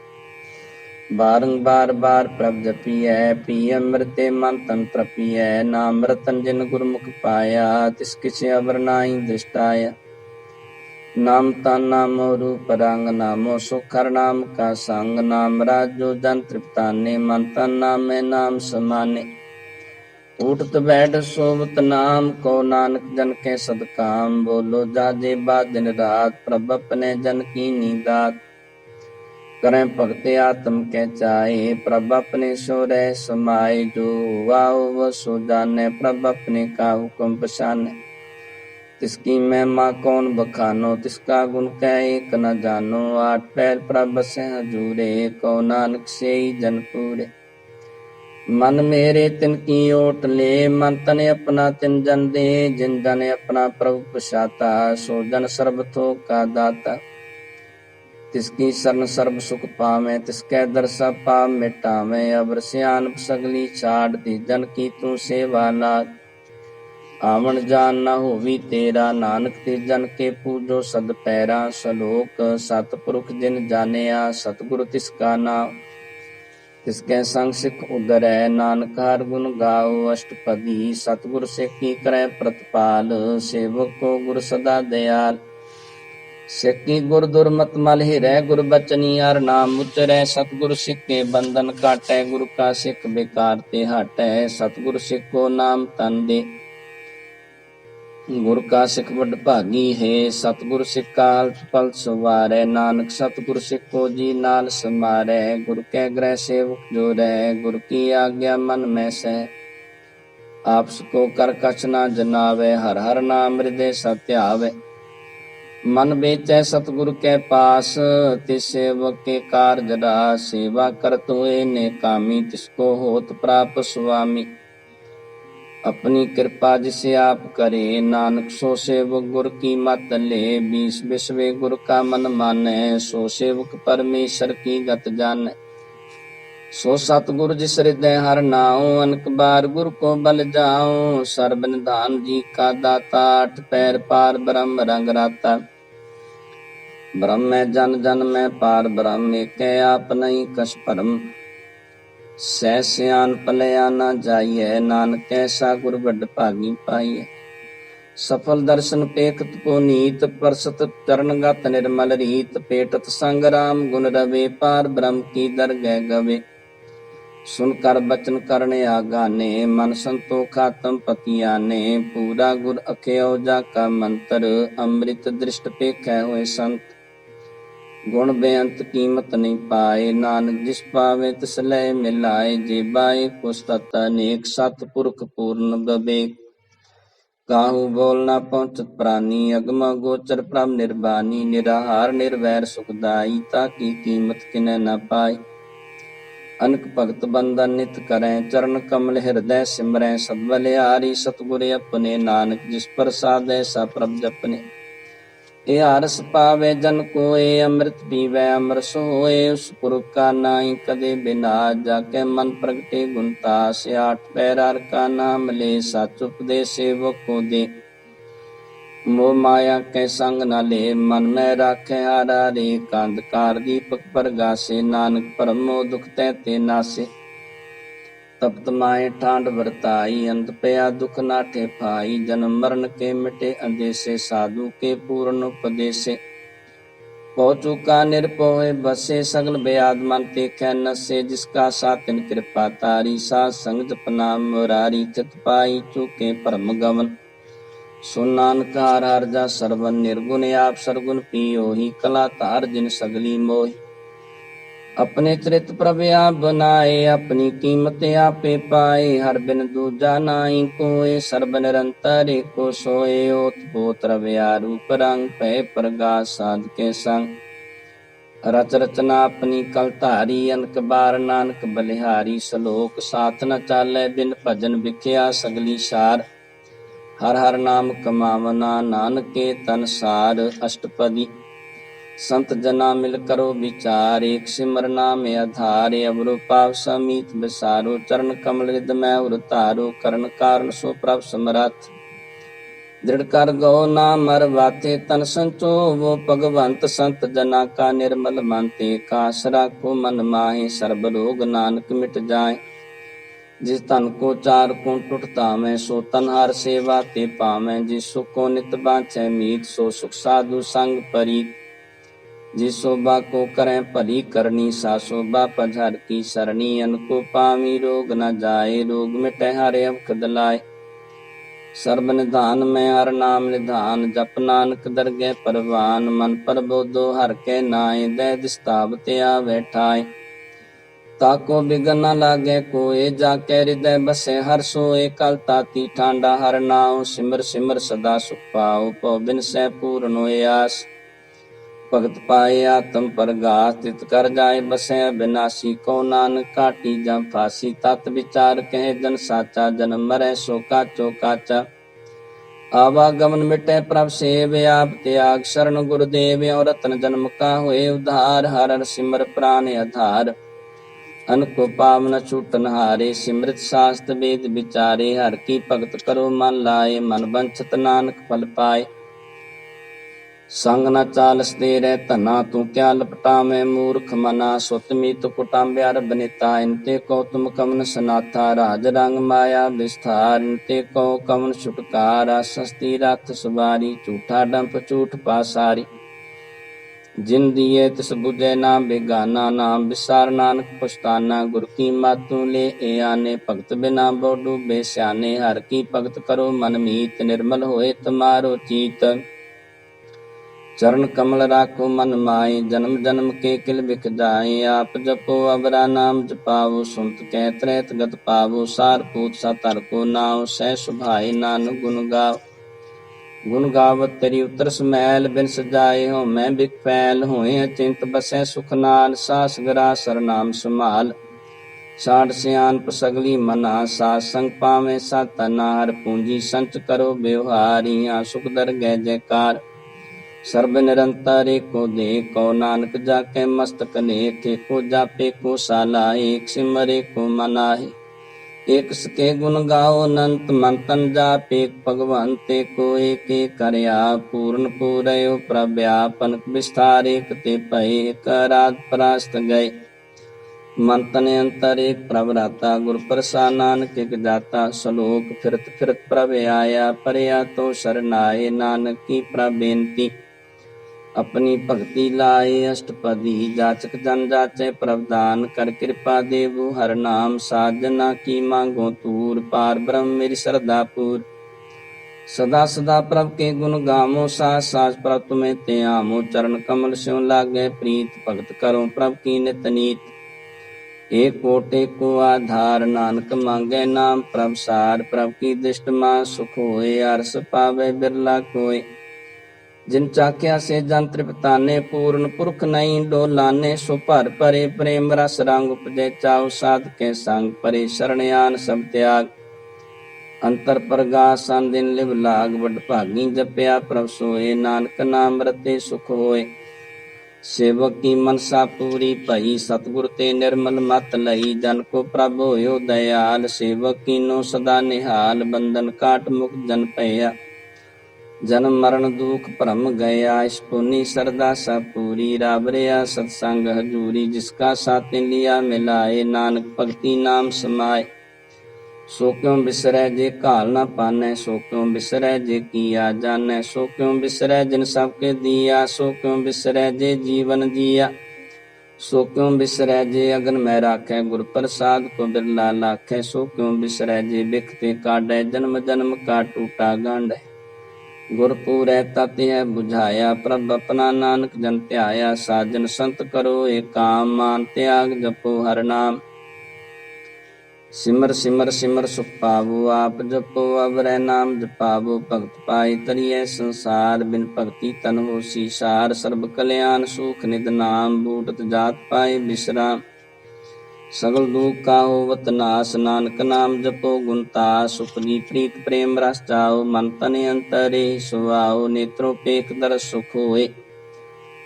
बारंबार बार प्रभ जपिय, पिय मृते मन तन तृपिय। नाम रतन जिन गुरमुख पाया, तिस किछ अवर नाई दृष्टाया। नाम तान नामो रूप रंग, नामो सुखर नाम का संग। नाम राजो जन तृप्ताने, मन तन नाम में नाम समाने। उठत बैठ सोवत नाम को, नानक जन के सदकाम। बोलो जाजे बाद दिन रात, प्रभ अपने जन की नीदात। करें भगते आत्म के चाहे, प्रभ अपने सो रह समाये। जो वाओ वो सो जाने, प्रभ अपने का हुक्म पछाने। तिसकी महिमा कौन बखानो, तिसका गुण कह एक न जानो। आठ पैर प्रभ से हजूरे, को नानक से ही जन पूरे। मन मेरे तिन की ओट ले, मन तन अपना तिन जन दे। जिन जन अपना प्रभु पछाता, सो जन सर्ब थोक का दाता। तिसकी शरण सर्ब सुख पावे, तिसके दर्शा पाप मिटावे। अबर सियान सगली छाड़ दी, जन की तू सेवा लाग। आवन जान न होवी तेरा, नानक ते जन के पूजो सद पैरा। सलोक सतपुरुख जिन जानिया, सतगुरु तिसका नाम। तिसके संग सिख उदरै, नानक हर गुण गाओ अष्टपदी। सतगुरु सिख की करे प्रतिपाल, सेवक को गुरु सदा दयाल। सिख की गुर दुर्मत मल हिरै, गुरु बचनी हर नाम उचरै। सतगुरु सिख के बंधन काटै, गुरु का सिख बेकार ते हटै। सतगुरु सिख को नाम तन दे, गुर का सिख बड़ भागी है। सतगुर सिख का फल सवारै, नानक सतगुर सिख को जी नाल समारै। गुर के ग्रह सेवक जो रह, गुर की आज्ञा मन में सह। आपस को कर कछ न जनावे, हर हर नाम हृदय सत्यावे। मन बेचै सतगुर के पास, तिस सेवक के कारज रास। सेवा करत हुए ने कामी, तिसको होत प्राप स्वामी। अपनी कृपा जिसे आप करे, नानक सो सेवक गुर की मत ले। बीस बिसवे गुर का मन माने, सो सेवक परमेश्वर की गत जाने। सो सतगुर जिस हृदय हर नाओ, अनक बार गुर को बल जाओ। सर्ब निधान जी का दाता, अठ पैर पार ब्रह्म रंग राता। ब्रह्म में जन जन में पार ब्रह्म, एक आप नहीं कछ परम। सह सियान पलया न जाइए, नानक ऐसा गुर बड़ भागी पाइए। सफल दर्शन पेखत को नीत, परसत चरणगत निर्मल रीत। पेटत संग राम गुण रवे, पार ब्रह्म की दरगह गवे। सुनकर बचन करने आगाने, मन संतोख आत्म पतियाने। पूरा गुर अख्यो जाका मंत्र, अमृत दृष्ट पेखै होए संत। गुण बेअंत कीमत नहीं पाए, नानक जिस पावे तिस लय मिलाए। जे बाए को सत अनेक, सतपुरख पूर्ण विवेक। काहू बोल न पहुँचत प्राणी, अगम गोचर प्रभ निर्बानी। निराहार निर्वैर सुखदाई, ताकी कीमत किन्ह न पाई। अनक भगत बंदन नित करें, चरण कमल हृदय सिमरें। सद्बलिहारी सतगुर अपने, नानक जिस प्रसाद ऐसा प्रभ जपने। ए हरस पावे जन कोय, अमृत पीवै अमर सोए। उस पुरख का नाई कदे बिनाश, जाके मन प्रगटे गुणतास। आठ पैर हर का नाम ले, सच उपदेश सेवक को दे। मोह माया के संग न ले, मन में राखे हारा रे। अंधकार दीपक परगासे, नानक परमो दुख तैते नासे। तप्त माए ठांड बरताई, अंत पया दुख नाठे पाई। जन्म मरण के मिटे अंदेसे, साधु के पूर्ण उपदेसे। पहुँचू का निरपोहे बसे, सगल ब्याद मन तेखै नसे। जिसका सातिन कृपा तारी, साध संग जप नाम मुरारी। चित पाई चूके परम गमन, सुन नानक हर हर जा सरवन। निर्गुण आप सरगुण पियो ही, कला तार जिन सगली मोहि। अपने चरित प्रभ आप बनाए, अपनी कीमत आपे पाए। हर बिन दूजा नाई कोय, सर्ब निरंतर एको सोए। ओत पोत रव्या रूप रंग, पै प्रगास साध के संग। रच रचना अपनी कल धारी, अनक बार नानक बलिहारी। सलोक साथ न चालै, बिन भजन बिख्या सगली सार। हर हर नाम कमावना, नानक के तन सार। अष्टपदी संत जना मिल करो विचार, एक सिमर नाम आधार। अबरो पाव समीत विसारो, चरण कमल रिद मैं उतारो। करण कारण सो प्रभ समरथ, दृढ़ कर गो नाम मर बाते। तन संचो वो भगवंत, संत जना का निर्मल मानते। कासरा को मन माहे, सर्ब रोग नानक मिट जाए। जिस तन को चार को टुटता मैं, सो तन हर सेवा ते पामै। जिस सुख को नित बाँचै मीत, सो सुख साधु संग परीत। जिस शोभा को करें भली करनी, सा शोभा पझर की सरणी। अनको पामी रोग न जाए, रोग मिटै हर अवखद लाए। सर्ब निधान में हर नाम निधान, जप नानक दरगह परवान। मन पर बोधो हर के नाए, दह दिस्ताव ते आवे ठाए। ताको बिगन न लागे कोय, जाके हृदय बसे हर सोए। कल ताती ठांडा हर नाउ, सिमर सिमर सदा सुख पाओ। पौ बिन सै पूर्ण होए आस, भगत पाए आत्म परगास। तित कर जाए बसे अविनाशी, को नानक काटी जम फांसी। तत विचार कहे जन साचा, जन्म मरै सो काचो काचा। आवागमन मिटे प्रभ सेव, आप त्याग शरण गुरुदेव। और रतन जन्म का हुए उद्धार, हर हर सिमर प्राण आधार। अनको पावन छूटन हारे, सिमृत शास्त्र वेद विचारे। हर की भगत करो मन लाए, मन बंछत नानक फल पाए। संग न चालस दे रह धना, तू क्या लपटावे मूर्ख मना। सुतमीत कुटाम्ब्यार बनिता, इनते को तुम कवन सनाथा। राज रंग माया विस्तार, इनते को कवन छुटकारा। सस्ती रथ सवारी, झूठा डंप झूठ पासारी। जिन दिए तिस बुझे ना बेगाना, नाम विसार नानक पछताना। गुर की मातु ले ए आने, भगत बिना बो डूबे स्याने। हर की भगत करो मन मीत, निर्मल होए तुम्हारो चीत। चरण कमल राखो मन माए, जन्म जन्म के किल बिख जाए। आप जपो अबरा नाम जपाओ, सुनत कहत रहत गत पावो। सार पूत सातर को नाव, सह सुभाए नानक गुण गाओ। गुण गावत तेरी उतर समैल, बिन सजाए हो मैं बिक फैल। होए अचिंत बसै सुख नाल, सास गरा सरनाम संभाल। साठ सियानप सगली मना, सास संग पावे साता नार। पूंजी संच करो व्यवहार, यहाँ सुख दर गै जयकार। सर्ब निरंतर एको देखो, नानक जाके मस्तक लेख। एको जापे को साला, एक सिमर एको मनाहे। एक सके गुण गाओ अनंत, मन तन जाप एक भगवंत। एको एक करया पूर्ण पूरयो प्रव्यापन। विस्तार एक ते भय, एक रात परास्त गए। मन तन अंतर एक प्रभ राता, गुर प्रसाद नानक एक जाता। सलोक फिरत फिरत प्रभ आया, परया तो शरनाए। नानक की प्रभ बेनती, अपनी भक्ति लाए अष्टपदी। जाचक जन जाचे प्रवदान, कर कृपा देवु हर नाम। साजना की मांगो तूर, पार ब्रह्म मेरी श्रद्धा पूर। सदा सदा प्रभ के गुण गामो, सास सास प्रभ तुम्हें ते आमो। चरण कमल स्यों लागे प्रीत, भगत करो प्रभ की नित नीत। एक कोट एको आधार, नानक मांगे नाम प्रभ सार। प्रभ की दृष्ट मां सुख होए, अरस पावे बिरला कोय। जिन चाख्या से जन तृप्ताने, पूर्ण पुरख नहीं डोलाने। सो भर परे प्रेम रस रंग, उपजे चाउ साध के संग। परे शरण आन सब त्याग, अंतर प्रगास सन दिन लिव लाग। वड भागी जपया प्रभ सोए, नानक नाम रते सुख होए। सेवक की मनसा पूरी भई, सतगुर ते निर्मल मत लई। जन को प्रभ होयो दयाल, सेवक कीनो सदा निहाल। बंधन काट मुक्त जन भया, जन्म मरण दुख भ्रम गया। इस पुनि सरदा सब पूरी, राबरिया सत्संग हजूरी। जिसका साथ लिया मिलाए, नानक भक्ति नाम समाए। सो क्यों बिसरै जे काल न पानै, सो क्यों बिसरै जे किया जानै। सो क्यों बिसरै जिन सबके दिया, सो क्यों बिसरै जे जीवन जिया। सो क्यों बिसरै जे अगन में राखै, गुर प्रसाद को बिरला लाखै। सो क्यों बिसरै जे बिखते काढै, जन्म जन्म का टूटा गांढै। गुरपुरै तत है बुझाया, प्रभ अपना नानक जन ध्याया। साजन संत करो एक काम, मान त्याग जपो हर नाम। सिमर सिमर सिमर सुख पावो, आप जपो अवरै नाम जपावो। भगत पाए तरिए संसार, बिन भक्ति तन होसी सार। सर्ब कल्याण सुख निध नाम, बूटत जात पाए विश्राम। सगल दुख का होवत नाश, नानक नाम जपो गुण तास। उपजी प्रीत प्रेम रस जाओ, मन तन अंतरे सुआओ। नेत्रों पेख दर सुख होए,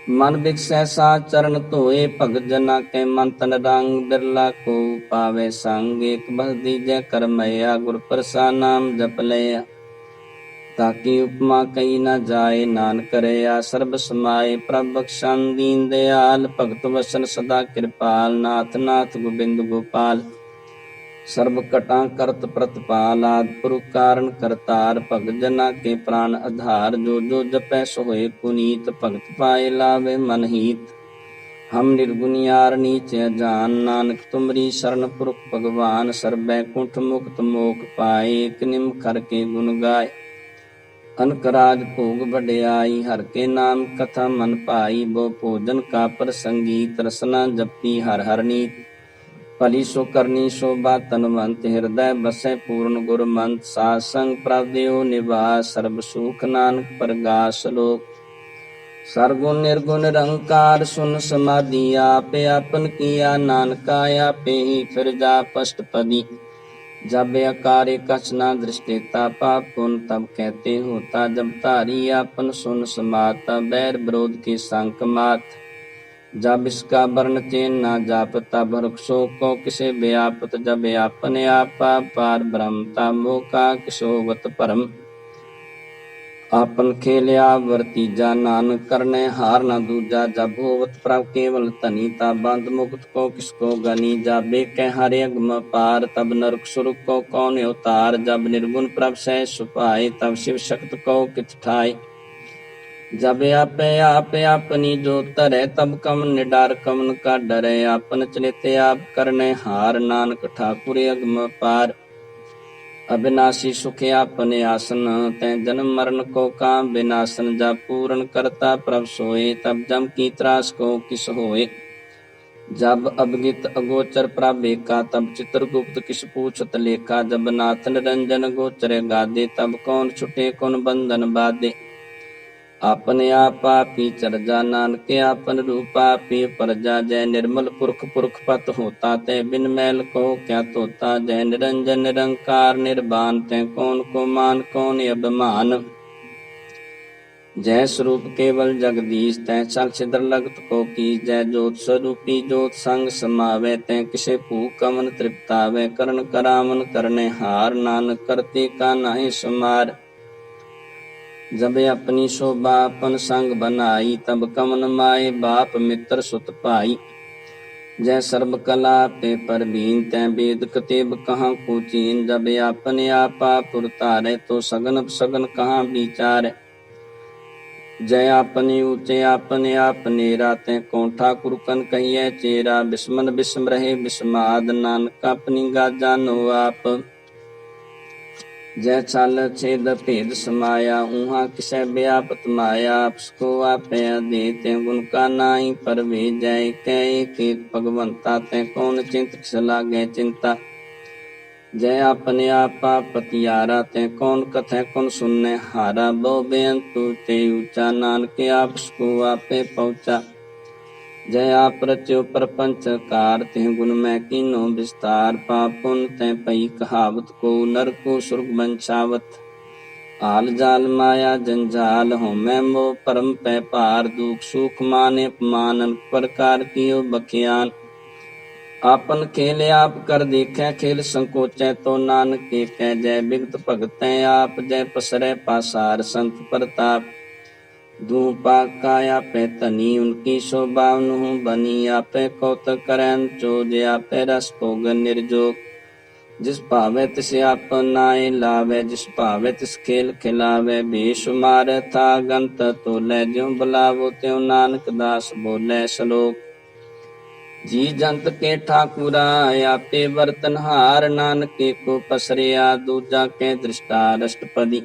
मन बिकसै सा चरण धोए, भगत जना के मन तन रंग, बिरला को पावे संग, एक बस दीजै कर मैया, गुर प्रसाद नाम जप लिया। ताकि उपमा कही न जाए, नानक करया सर्ब समाए, प्रभ बख्शन दीन दयाल, भगत वसन सदा कृपाल, नाथ नाथ गोबिंद गोपाल, सर्ब कटा करत प्रतपाल, आदि पुरुष कारण करतार, भगत जना के प्राण आधार, जो जो जपै सो होए पुनीत, भगत पाए लावे मन हीत। हम निर्गुनियार नीच जान, नानक तुमरी शरण पुरख भगवान, सर्बै कुंठ मुक्त मोख पाए, एक निम करके गुण गाय। अनकराज भोग बढ़ियाई, हर के नाम कथा मन पाई, बो भोजन का प्रसंगीत, रसना जपी हर हर नीत। भली सो करनी शोभा तनवंत, हृदय बसै पूर्ण गुरमंत, साध संग प्रभ देव निवास, सर्ब सुख नानक परगास लोक। सरगुण निर्गुण निरंकार, सुन समाधि आपे आपन किया, नानका आपे ही फिर जा अष्टपदी। जब अकार्य कछ न दृष्टिता, पाप पुण्य तब कहते होता, जब तारी आपन सुन समाता, बैर विरोध की संक मात। जब इसका वर्ण चेन न जापता, वृक्षों को किसे व्यापत, जब आपने आपा पार ब्रह्मता, मोका किसोवत परम। आपन खेलिया वर्तीजा, नानक करने हार न दूजा, जब होवत प्रभ केवल धनी, ता बंद मुक्त को किसको गनी, जाबे कह हरे अगम पार, तब नरक सुरक को कौन अवतार, जब निर्गुण प्रभ सह सुपाए, तब शिव शक्त को कित ठाए। जब आपे अपनी जो तरे, तब कमन निडार कमन का डरे, आपन चलित आप करने हार, नानक ठाकुर अगम पार। अविनाशी सुख आपने आसन, तै जन्म मरण को काम विनाशन, जब पूर्ण करता प्रभ सोए, तब जम की त्रास को किस होए। जब अवगित अगोचर प्रभ एका, तब चित्रगुप्त किस पूछत लेखा, जब नाथ निरंजन गोचर गादे, तब कौन छुटे कौन बंधन बाधे। अपने आपा पी चरजा, नानक आपन रूपा पी परजा, जय निर्मल पुरख पुरख पत होता, तै बिन मैल को क्या तोता, जय निरंजन निरंकार निर्वाण, तै कौन को मान कौन अभिमान। जय स्वरूप केवल जगदीश, तै चल छिद्र लगत को की, जय जोत स्वरूपी जोत संग समावे, तै किसे भूख कमन तृप्तावे, करण करावन करने हार, नानक करते का नाहि सुमार। जब अपनी शोभा अपन संग बनाई, तब कमन माए बाप मित्र सुत भाई। जय सर्ब कला पे परवीन, तै वेद कतेब कहाँ को चीन, जब अपने आपा पुरतारे, तो सगन सगन कहाँ विचार। जय अपने ऊंचे अपने आप नेरा, तै कौन ठाकुर कन कहिए चेरा, बिस्मन बिस्म रहे बिस्माद, नानक अपनी गाजा नो आप। जय छल छेद भेद समाया, ऊहा किसै व्यापत माया, आपको आपे दे, ते गुण का नाई परवे, जय कै एक एक भगवंता, तै कौन चिंत किस लागे चिंता। जय अपने आपा पतियारा, तै कौन कथै कौन सुनने हारा, बहु बेअंतु ते ऊंचा, नानक आपको आपे पहुँचा। जय आप रच्यो प्रपंच कार, तिह गुण मैं कीनो विस्तार, पाप पुण्य तै पई कहावत, को नर को सुर्ग बंशावत। आल जाल माया जंजाल, हो मैं मोह परम पै पार, दुख सुख मान अपमान, अनेक प्रकार कियो बखियान। आपन खेल आप कर देखे, खेल संकोचै तो नानक के कह, जय विगत भगतै आप, जय पसरै पासार संत प्रताप। दूपा काया पे तनी, उनकी शोभा उन्हु बनी, आपे कौतक करैन चोज, आपे रस भोगन निर्जोग। जिस भावे तिस आप नाय लावे, जिस भावे तिस खेल खिलावे, भेष मारे था गंत तोले, ज्यों बुलावो त्यों नानक दास बोले सलोक। जी जंत के ठाकुरा आपे बर्तन हार, नानक को पसरिया दूजा के दृष्टा अष्टपदी।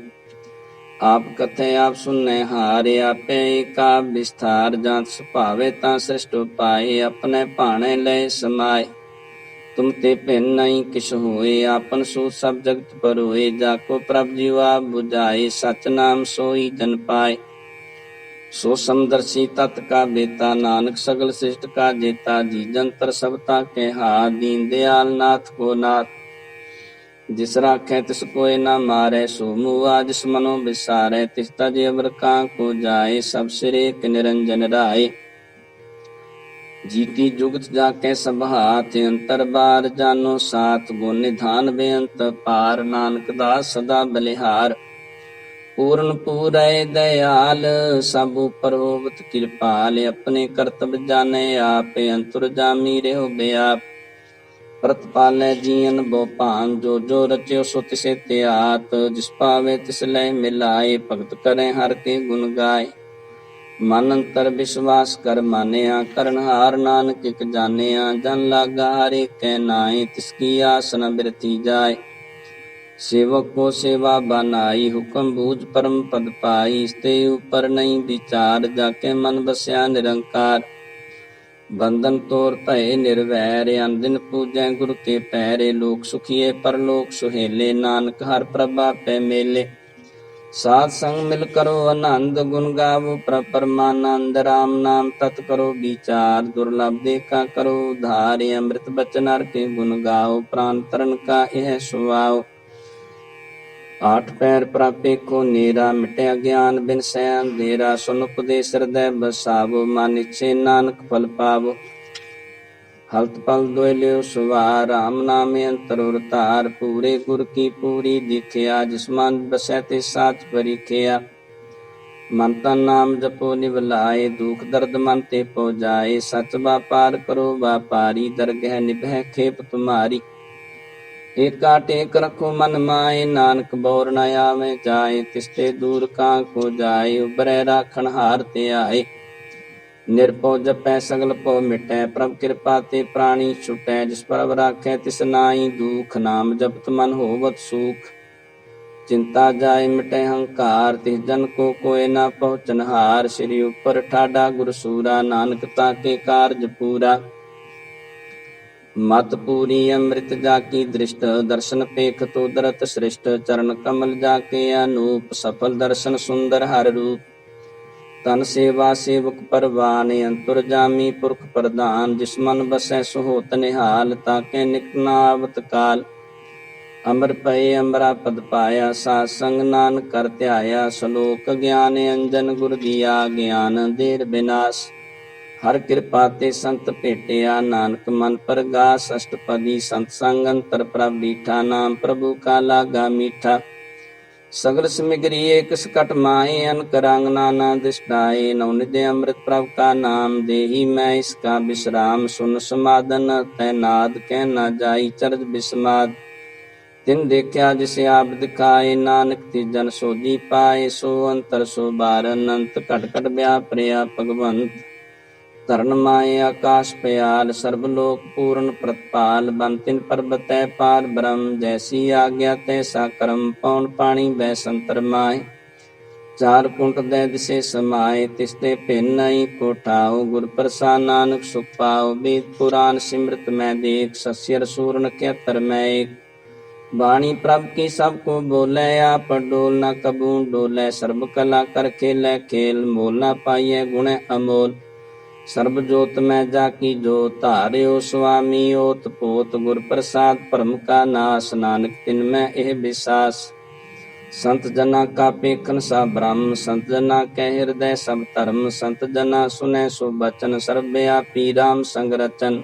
आप कथे आप सुनने हारे, आपे का विस्तार, जात सुभावे ता सृष्ट पाए, अपने भाणे लय समाए। तुम ते भिन्न नहीं किस होए, आपन सो सब जगत पर होए, जाको प्रभ जीवा बुझाए, सच नाम सोई जन पाए। सो समदर्शी तत् का बेता, नानक सगल सृष्ट का जेता, जी जंतर सबता के हाथ, दीन दयाल नाथ को नाथ। जिस राखै तिस कोय न मारै, सो मुआ जिस मनो बिसारै। तिस तज अवर को जाए, सब सिरे के निरंजन राय। जी की जुगत जाके सब हाथ, अंतर बार जानो साथ। गुण निधान बेअंत पार, नानक दास सदा बलिहार। पूर्ण पूरै दयाल, सब उपर होवत कृपाल। अपने करतब जाने आप, अंतुर जामी रहो बेआप। प्रतपालै जीवन बो भान, जो जो रच्यो सो तिसे त्यात। जिस पावे तिस लय मिलाए, भगत करें हर के गुण गाय। मन अंतर विश्वास कर मानिया, करनहार नानक इक जानिया। जन लागा हर कै नाई, तिसकी आस न बिरती जाय। सेवक को सेवा बनाई, हुक्म बूझ परम पद पाई। इसते ऊपर नहीं विचार, जाके मन बस्या निरंकार। बंधन तोर भय निर्वैर, अन दिन पूजै गुरु के पैरे। लोक सुखिए परलोक सुहेले, नानक हर प्रभा पै मेले। साध संग मिल करो आनंद, गुण गावो प्रभ परमानंद। राम नाम तत् करो विचार, दुर्लभ देखा करो उधार। अमृत बचन हर के गुण गाओ, प्राण तरण का यह स्वभाव। आठ पैर प्रापे को नीरा, मिटे अज्ञान बिन सै अंधेरा। सुन उपदेश हृदय बसावो, मान इच्छे नानक फल पावो। हलत पल दोय लियो सुवार, राम नामे अंतर उर तार। पूरे गुर की पूरी दिखिया, जिस मन बसै ते साच परिखिया। मन तन नाम जपो निवलाए, दुख दर्द मन ते पो जाए। सच व्यापार करो व्यापारी, दरगह निभै खेप तुम्हारी। एका टेक रखो मन माए, नानक बोर न आवे जाए। तिसते दूर को जाए, उबरै राखण हार ते आए। निरपौ जपै सगल पौ मिटै, प्रभ कृपा ते प्राणी छुटै। जिस प्रभ राखै तिस नाई दुख, नाम जपत मन होवत सुख। चिंता जाय मिटै हंकार, तिस जन को कोय न पहुँचनहार। श्री उपर ठाडा गुर सूरा, नानक ताके कारज पूरा। मत पूरी अमृत जाकी दृष्ट, दर्शन पेख तो दरत श्रेष्ठ। चरण कमल जाके अनूप, सफल दर्शन सुंदर हर रूप। तन सेवा सेवक परवान, अंतुर जामी पुरख प्रधान। जिस मन बसै सो होत निहाल, ताके निकट न आवत काल। अमर पए अमरा पद पाया, साध संग नानक कर ध्याया। सलोक ज्ञान अंजन गुर दिया, ज्ञान देर विनाश। हर कृपा ते संत भेटिया, नानक मन परगास। अष्टपदी संत संग अंतर प्रभ बीठा, नाम प्रभु का लागा मीठा। सगल सिमग्री एक सकट माए, अनक रंग नाना दिष्टाए। नवनिध अमृत प्रभ का नाम, देही मैं इसका विश्राम। सुन समादन तैनाद, कह न जाई चरज बिस्माद। तिन देखा जिसे आप दिखाए, नानक तिजन सोजी पाए। सो अंतर सो बार, अनंत घट घट व्यापरिया भगवंत। तरण माए आकाश पयाल, सर्वलोक पूर्ण प्रतपाल। बन तिन पर्वत पार ब्रह्म, जैसी आज्ञा तैसा कर्म। पौन पानी बै संतर माए, चार कुंट दै दिसे समाए। तिसते भिन्न नहीं को ठाओ, गुर प्रसाद नानक सुख पाओ। वेद पुराण सिमृत मैं देख, सस्यर सूरन कहतर मैं एक। बाणी प्रभ की सबको बोले, आप डोल न कबू डोले। सर्ब कला कर खेलै खेल, मोल न पाइयै गुण अमोल। सर्ब जोत में जाकी जोत, धार्यो स्वामी ओत पोत। गुर प्रसाद परम का नाश, नानक तिन में एह विश्वास। संत जना का पेखन सा ब्रह्म, संत जना के हृदय सब धर्म। संत जना सुने सो बचन, सर्वव्यापी राम संग रचन।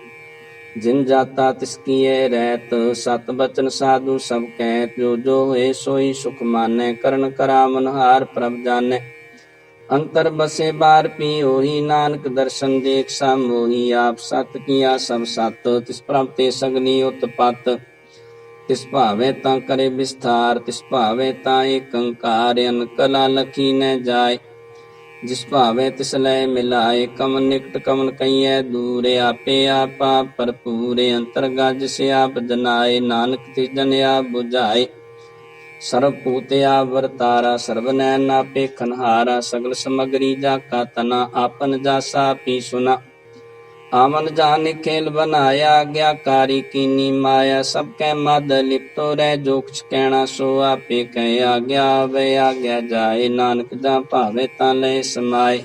जिन जाता तिसकी रहत, सत बचन साधु सब कहत। जो जो है सोई सुख मानै, करण करावन हार प्रभ जानै। अंतर बसे बार पी ओही, नानक दर्शन देख सा मोही। आप सत किया सब सत, तिस प्रभ ते सगली उत्पत। तिस भावे ता करे विस्तार, तिस भावे ता एक अंकार। अन कला लखी न जाय, जिस भावे तिस लय मिलाए। कमन निकट कमन कहिए दूर, आपे आपा भरपूर। अंतरगत जिसे आप जनाए, नानक तिस जन आप बुझाए। सर्वभूत आवरतारा, सर्वनैन आपे खनहारा। सगल समगरी जाका तना, आपन जासा पी सुना। आमन जाने खेल बनाया, आज्ञाकारी कीनी माया। सब कै मद लिप्तो रह, जो कुछ कहना सो आपे कहे। आज्ञा आवे आज्ञा जाए, नानक जा भावे ता लय समाए।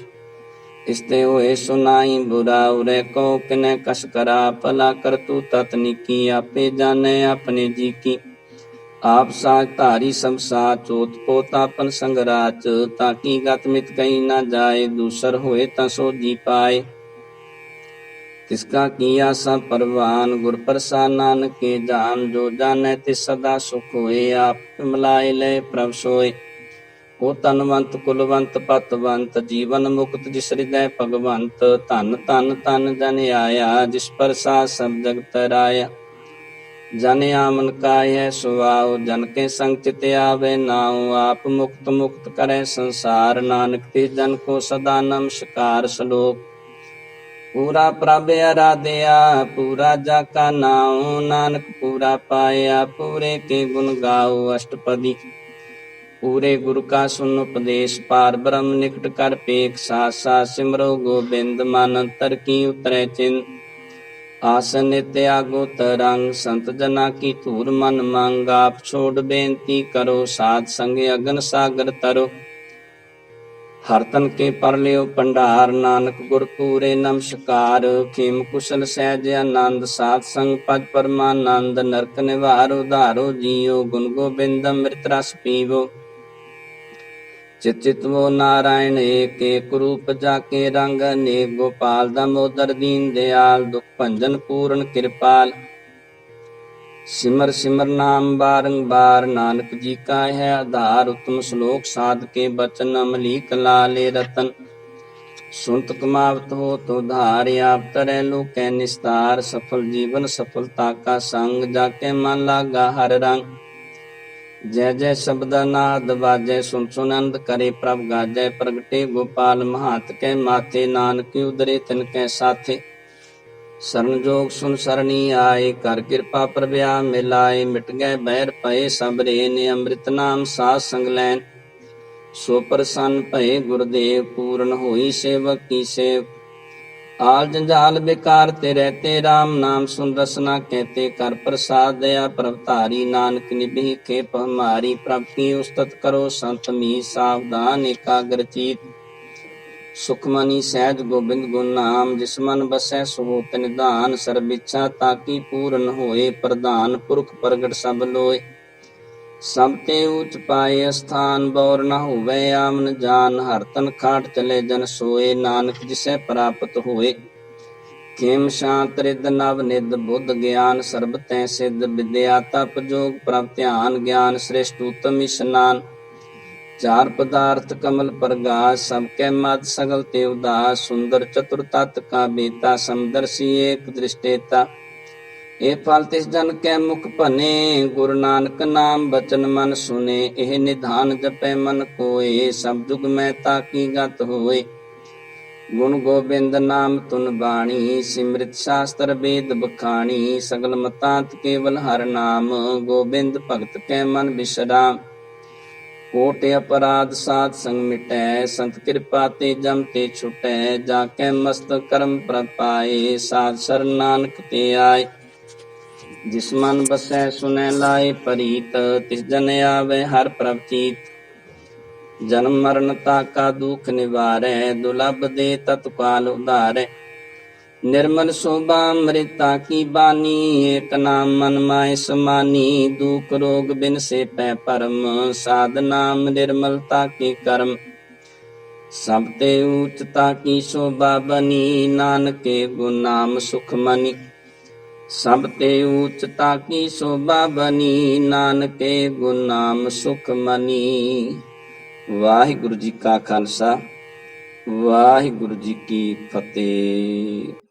इसते होए सुनाई बुरा, उरै को किनै कस करा। भला कर तू तत निकी, आपे जाने अपने जी की। आप साच धारी सब साच ओत पोत आपन संग राच ताकि गत मित कहीं न जाए दूसर होए ता सो जी पाए तिसका किया सब परवान गुर प्रसाद नानक के जान जो जाने तिस सदा सुख होए आप मिलाए ले प्रभ सोए ਉਹ ਤਨਵੰਤ ਕੁਲਵੰਤ ਪਤਵੰਤ ਜੀਵਨ ਮੁਕਤ ਜਿਸ ਹਿਰਦੈ ਭਗਵੰਤ ਧਨ ਧਨ ਧਨ ਜਨ ਆਇਆ ਜਿਸ ਪ੍ਰਸਾਦ ਸਭ ਜਗਤ ਰਾਇਆ ਜਨ ਆਮਨ ਕਾਇ ਸੁਆਉ ਜਨ ਕੇ ਸੰਗ ਚਿਤ ਆਵੇ ਨਾਉ ਆਪ ਮੁਕਤ ਮੁਕਤ ਕਰੇ ਸੰਸਾਰ ਨਾਨਕ ਤੇ ਜਨ ਕੋ ਸਦਾ ਨਮਸਕਾਰ ਸ਼ਲੋਕ ਪੂਰਾ ਪ੍ਰਭ ਅਰਾਧਿਆ ਪੂਰਾ ਜਾ ਕਾ ਨਾਉ ਨਾਨਕ ਪੂਰਾ ਪਾਇਆ ਪੂਰੇ ਕੇ ਗੁਣ ਗਾਉ ਅਸ਼ਟਪਦੀ पूरे गुरु का सुन उपदेश पार ब्रह्म निकट कर पेख साथ साथ सिमरो गोबिंद मन अंतर की उतरे चिन्ह आसन नित्य आगो तरंग संत जना की धूर मन मंग आप छोड़ बेनती करो साध संग अगन सागर तरो हर तन के पर लियो भंडार नानक गुर पूरे नमस्कार खेम कुशल सहज आनंद साध संग पद परमानंद नरक निवार उधारो जियो गुण गोबिंद अमृत रस पीवो चित वो नारायण एक रूप जाके रंग अनेक गोपाल दामोदर दीन दयाल दुख भंजन पूर्ण कृपाल सिमर सिमर नाम बारंबार नानक जी का है आधार उत्तम श्लोक साध के बचन अमलीक लाले रतन सुनत कमावत हो तो धार आप तरह लो कै निस्तार सफल जीवन सफलता का संग जाके मन लागा हर रंग जय जय शब्द नाद बाजय सुन सुनंद करे प्रभ गाजय प्रगटे गोपाल महात के माथे नानक उदरे तिनके साथे शरण जोग सुन सरणी आए कर कृपा प्रभया मिलाए मिट गए बैर पए सब रे ने अमृत नाम साथ संग लैन सो प्रसन्न भये गुरुदेव पूर्ण होई सेवक की सेव आल जंजाल बेकार ते रहते राम नाम सुन रसना कहते कर प्रसाद दया प्रभतारी नानक निभि खेप हमारी प्रभ की उस्तत करो संत मी सावधान एकाग्र चीत सुखमनी सहज गोबिंद गुण नाम जिस मन बसै सुहोत निधान सर्ब इच्छा ताकि पूर्ण होए प्रधान पुरख प्रगट सब लोय सब ते ऊंच पाए स्थान बौर न होवे आमन जान हर तन खाट चले जन सोए नानक जिसे प्राप्त होए खेम शांत रिद नव निद बुद्ध ज्ञान सर्ब तै सिद्ध विद्या तप जोग प्रभ ध्यान ज्ञान श्रेष्ठ उत्तम स्नान चार पदार्थ कमल प्रगास सबके मद सगल ते उदास सुंदर चतुर तत् का बेता समदर्शी एक दृष्टेता ਇਹ ਫਲ ਤਿਸ ਜਨ ਕੈ ਮੁਖ ਭਨੇ ਗੁਰੂ ਨਾਨਕ ਨਾਮ ਬਚਨ ਮਨ ਸੁਨੇ ਇਹ ਨਿਧਾਨ ਜਪੈ ਮਨ ਕੋਏ ਸਭ ਜੁਗ ਮੈਂ ਤਾਕੀ ਗਤ ਹੋਏ ਗੁਣ ਗੋਬਿੰਦ ਨਾਮ ਤੁਨ ਬਾਣੀ ਸਿਮ੍ਰਿਤ ਸ਼ਾਸਤਰ ਵੇਦ ਬਖਾਣੀ ਸਗਲ ਮਤਾਂਤ ਕੇਵਲ ਹਰ ਨਾਮ ਗੋਬਿੰਦ ਭਗਤ ਕੈ ਮਨ ਬਿਸਰਾਮ ਕੋਟ ਅਪਰਾਧ ਸਾਧ ਸੰਗ ਮਿਟੈ ਸੰਤ ਕਿਰਪਾ ਤੇ ਜਮ ਤੇ ਛੁਟੈ ਜਾ ਕੈ ਮਸਤ ਕਰਮ ਪ੍ਰਪਾਏ ਸਾਧ ਸਰਨ ਨਾਨਕ ਤੇ ਆਏ जिस मन बसै सुनै लाए परीत तिस जन आवे हर प्रभ चीत जन्म मरण ताका दुख निवारै दुलभ दे तत्काल उधारै निर्मल शोभा अमृता की बानी एक नाम मन माय समानी दुख रोग बिन से पै परम साध नाम निर्मलता के कर्म सब ते ऊंचता की शोभा बनी नानक के गुण नाम सुख मनी ਸਭ ਤੇ ਊਚਤਾ ਕੀ ਸ਼ੋਭਾ ਬਨੀ ਨਾਨਕੇ ਗੁਣ ਨਾਮ ਸੁਖ ਮਨੀ। ਵਾਹਿਗੁਰੂ ਜੀ ਕਾ ਖਾਲਸਾ ਵਾਹਿਗੁਰੂ ਜੀ ਕੀ ਫਤਿਹ।